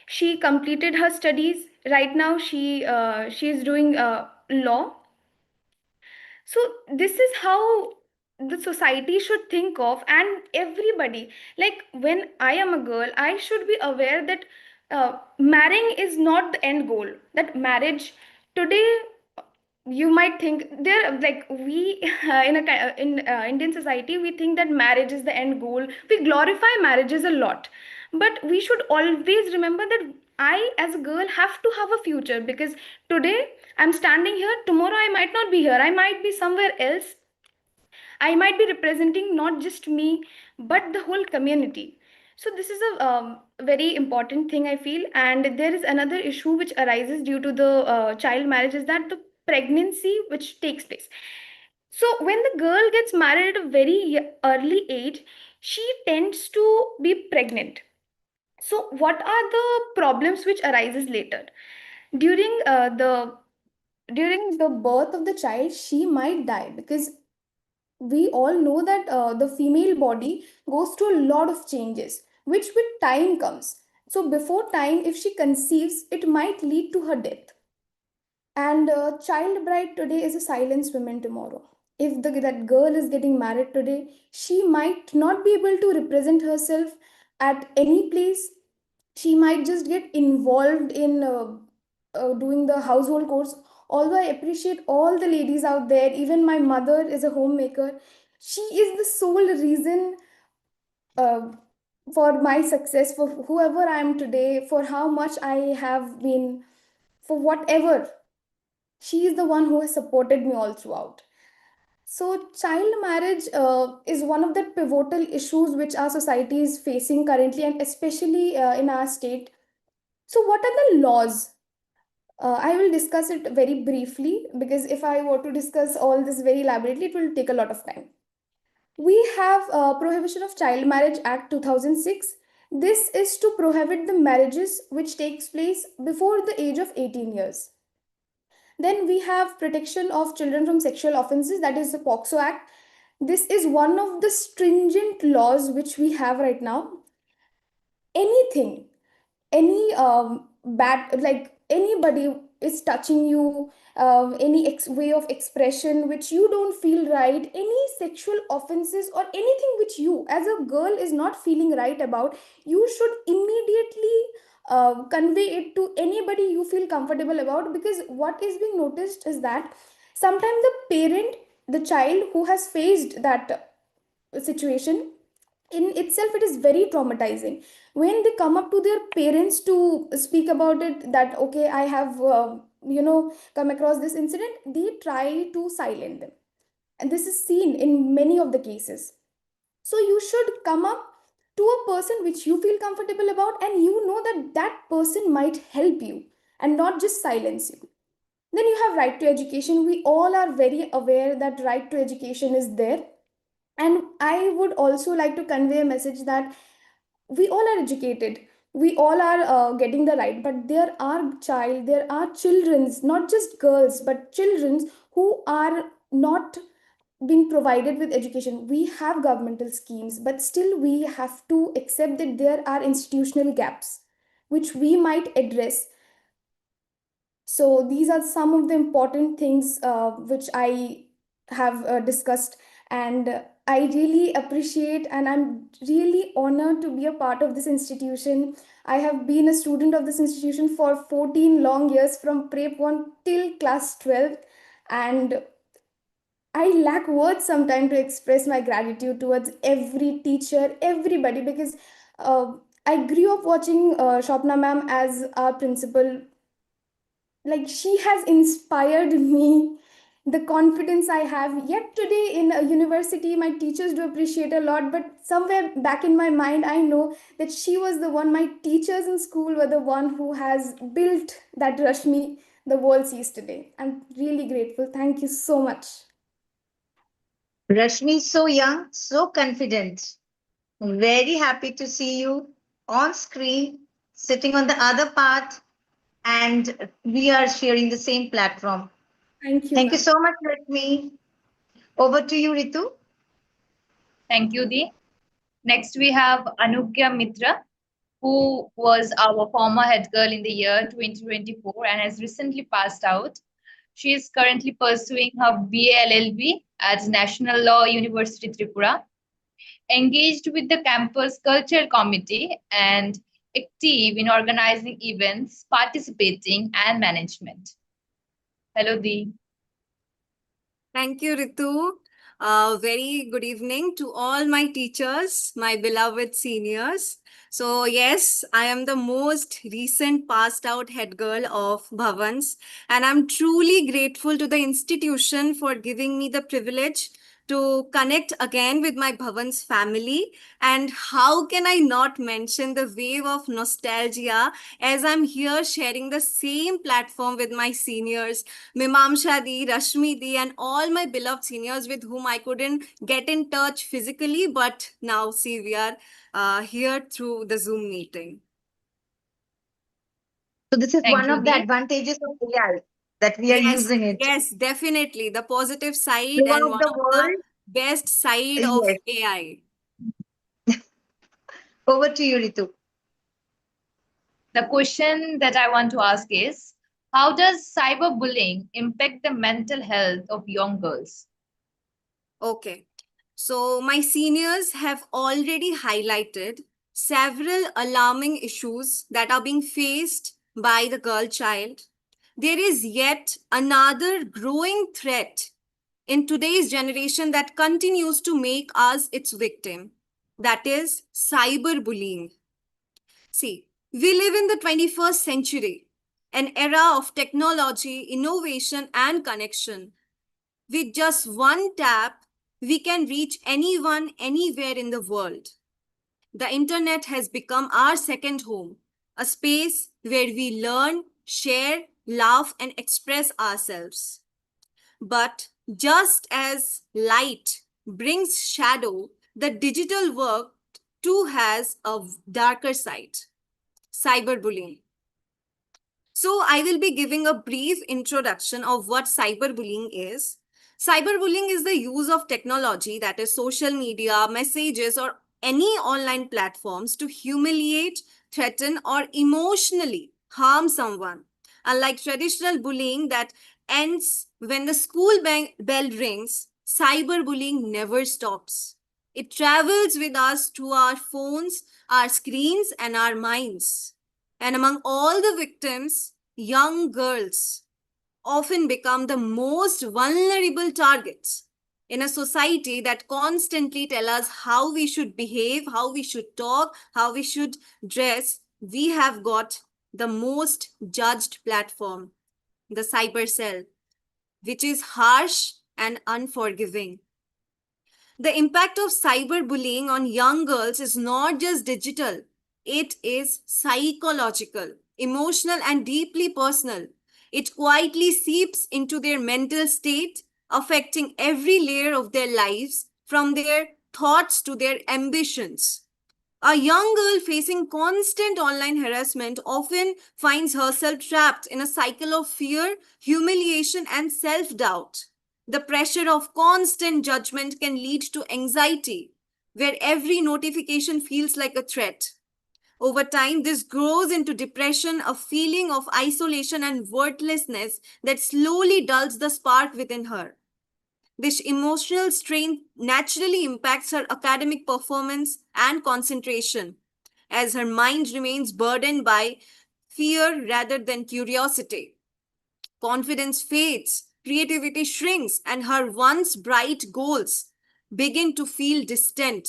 She completed her studies. Right now, she is doing law. So this is how the society should think of, and everybody, like when I am a girl, I should be aware that marrying is not the end goal. That marriage today, you might think there, like we in Indian society, we think that marriage is the end goal. We glorify marriages a lot, but we should always remember that I as a girl have to have a future, because today I'm standing here, tomorrow I might not be here, I might be somewhere else. I might be representing not just me, but the whole community. So this is a very important thing, I feel. And there is another issue which arises due to the child marriage, is that the pregnancy which takes place. So when the girl gets married at a very early age, she tends to be pregnant. So what are the problems which arises later? During the birth of the child, she might die, because we all know that the female body goes through a lot of changes, which with time comes. So before time, if she conceives, it might lead to her death. And child bride today is a silent woman tomorrow. If that girl is getting married today, she might not be able to represent herself at any place. She might just get involved in doing the household chores. Although I appreciate all the ladies out there, even my mother is a homemaker. She is the sole reason uh, for my success, for whoever I am today, for how much I have been, for whatever. She is the one who has supported me all throughout. So, child marriage is one of the pivotal issues which our society is facing currently, and especially in our state. So, what are the laws? I will discuss it very briefly, because if I were to discuss all this very elaborately, it will take a lot of time. We have Prohibition of Child Marriage Act 2006. This is to prohibit the marriages which takes place before the age of 18 years. Then we have Protection of Children from Sexual Offenses, that is the POXO Act. This is one of the stringent laws which we have right now. Anything, any bad, like anybody is touching you, any way of expression which you don't feel right, any sexual offenses or anything which you as a girl is not feeling right about, you should immediately convey it to anybody you feel comfortable about. Because what is being noticed is that sometimes the parent, the child who has faced that situation, in itself it is very traumatizing. When they come up to their parents to speak about it, that okay, I have come across this incident, they try to silence them, and this is seen in many of the cases. So you should come up to a person which you feel comfortable about, and you know that that person might help you and not just silence you. Then you have right to education. We all are very aware that right to education is there, and I would also like to convey a message that we all are educated, we all are getting the right, but there are children's, not just girls but children's, who are not being provided with education. We have governmental schemes, but still we have to accept that there are institutional gaps which we might address. So these are some of the important things which I have discussed, and I really appreciate and I'm really honored to be a part of this institution. I have been a student of this institution for 14 long years, from Prep 1 till class 12, and I lack words sometimes to express my gratitude towards every teacher, everybody, because uh, I grew up watching Shopna ma'am as our principal. Like, she has inspired me, the confidence I have. Yet today in a university, my teachers do appreciate a lot, but somewhere back in my mind, I know that she was the one, my teachers in school were the one who has built that Rashmi the world sees today. I'm really grateful. Thank you so much. Rashmi is so young, so confident. Very happy to see you on screen, sitting on the other part, and we are sharing the same platform. Thank you, Thank you ma'am. so much, Lakshmi. Over to you, Ritu. Thank you, Dee. Next, we have Anugya Mitra, who was our former head girl in the year 2024 and has recently passed out. She is currently pursuing her BA LLB at National Law University Tripura, engaged with the campus culture committee and active in organizing events, participating, and management. Hello, Dee. Thank you, Ritu. Very good evening to all my teachers, my beloved seniors. So, yes, I am the most recent passed out head girl of Bhavans, and I'm truly grateful to the institution for giving me the privilege to connect again with my Bhavans family. And how can I not mention the wave of nostalgia as I'm here sharing the same platform with my seniors, Mimamsha Di, Rashmi Di, and all my beloved seniors with whom I couldn't get in touch physically, but now see we are here through the Zoom meeting. So this is Thank one you, of the Dee. advantages of AI, that we are Yes, using it yes, definitely. The positive side and throughout one the of the world. best side of Yes. AI. Over to you, Ritu. The question that I want to ask is, how does cyberbullying impact the mental health of young girls? Okay. So my seniors have already highlighted several alarming issues that are being faced by the girl child. There is yet another growing threat in today's generation that continues to make us its victim. That is cyberbullying. See, we live in the 21st century, an era of technology, innovation, and connection. With just one tap, we can reach anyone, anywhere in the world. The internet has become our second home, a space where we learn, share, laugh, and express ourselves. But just as light brings shadow, the digital world too has a darker side, cyberbullying. So, I will be giving a brief introduction of what cyberbullying is. Cyberbullying is the use of technology, that is, social media, messages, or any online platforms to humiliate, threaten, or emotionally harm someone. Unlike traditional bullying that ends when the school bell rings, cyberbullying never stops. It travels with us through our phones, our screens, and our minds. And among all the victims, young girls often become the most vulnerable targets in a society that constantly tell us how we should behave, how we should talk, how we should dress. We have got the most judged platform, the cyber cell, which is harsh and unforgiving. The impact of cyberbullying on young girls is not just digital, it is psychological, emotional, and deeply personal. It quietly seeps into their mental state, affecting every layer of their lives, from their thoughts to their ambitions. A young girl facing constant online harassment often finds herself trapped in a cycle of fear, humiliation, and self doubt. The pressure of constant judgment can lead to anxiety, where every notification feels like a threat. Over time, this grows into depression, a feeling of isolation and worthlessness that slowly dulls the spark within her. This emotional strain naturally impacts her academic performance and concentration, as her mind remains burdened by fear rather than curiosity. Confidence fades, creativity shrinks, and her once bright goals begin to feel distant.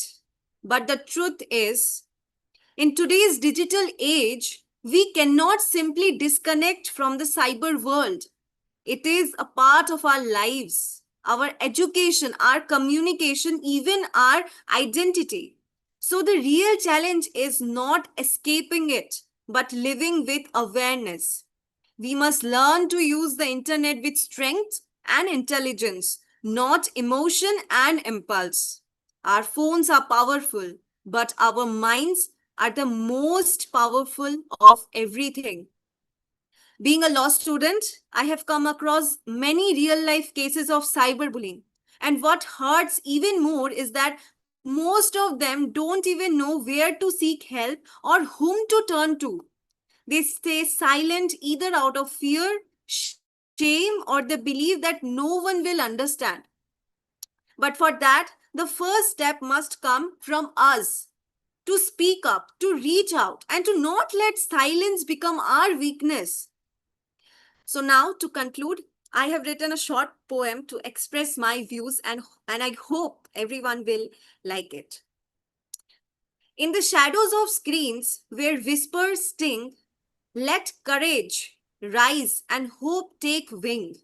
But the truth is, in today's digital age, we cannot simply disconnect from the cyber world. It is a part of our lives, our education, our communication, even our identity. So, the real challenge is not escaping it, but living with awareness. We must learn to use the internet with strength and intelligence, not emotion and impulse. Our phones are powerful, but our minds are the most powerful of everything. Being a law student, I have come across many real life cases of cyberbullying. And what hurts even more is that most of them don't even know where to seek help or whom to turn to. They stay silent either out of fear, shame, or the belief that no one will understand. But for that, the first step must come from us to speak up, to reach out, and to not let silence become our weakness. So, now to conclude, I have written a short poem to express my views, and I hope everyone will like it. In the shadows of screens where whispers sting, let courage rise and hope take wing.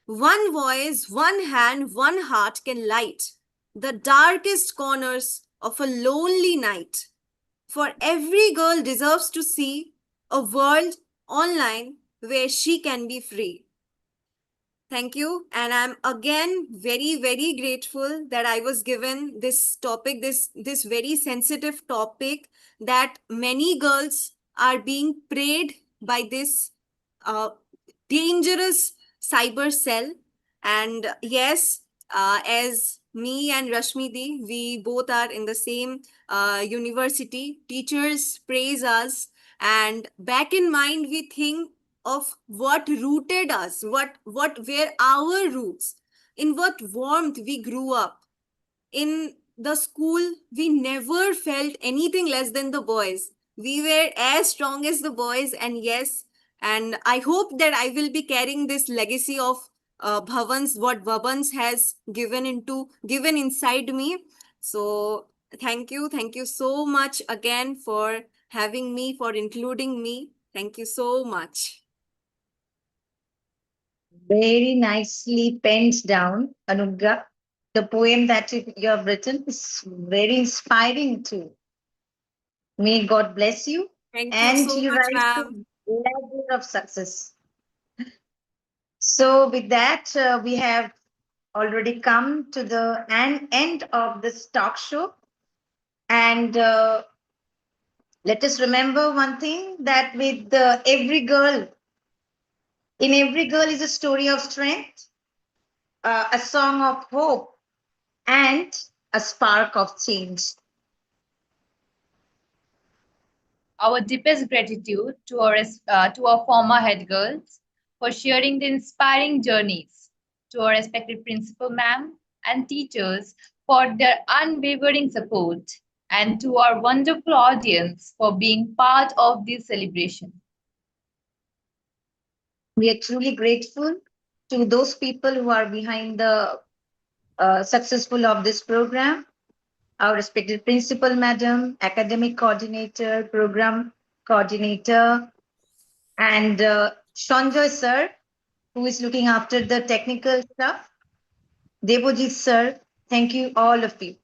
One voice, one hand, one heart can light the darkest corners of a lonely night. For every girl deserves to see a world online where she can be free. Thank you. And I'm again very, very grateful that I was given this topic, this very sensitive topic that many girls are being preyed by this uh, dangerous cyber cell. And yes, as me and Rashmidi, we both are in the same university. Teachers praise us, and back in mind, we think of what rooted us, what were our roots, in what warmth we grew up. In the school, we never felt anything less than the boys. We were as strong as the boys, and yes, and I hope that I will be carrying this legacy of Bhavan's, what Bhavans has given inside me. So thank you so much again for having me, for including me. Thank you so much. Very nicely penned down, Anugrah. The poem that you have written is very inspiring too. May God bless you Thank you and so you much, rise ma'am. to level of success. So, with that, we have already come to the end of this talk show. And let us remember one thing that with every girl is a story of strength, a song of hope, and a spark of change. Our deepest gratitude to our former head girls for sharing the inspiring journeys, to our respected principal ma'am and teachers for their unwavering support, and to our wonderful audience for being part of this celebration. We are truly grateful to those people who are behind the successful of this program, our respected principal madam, academic coordinator, program coordinator, and Sanjoy sir, who is looking after the technical stuff. Devojit sir, thank you all of you.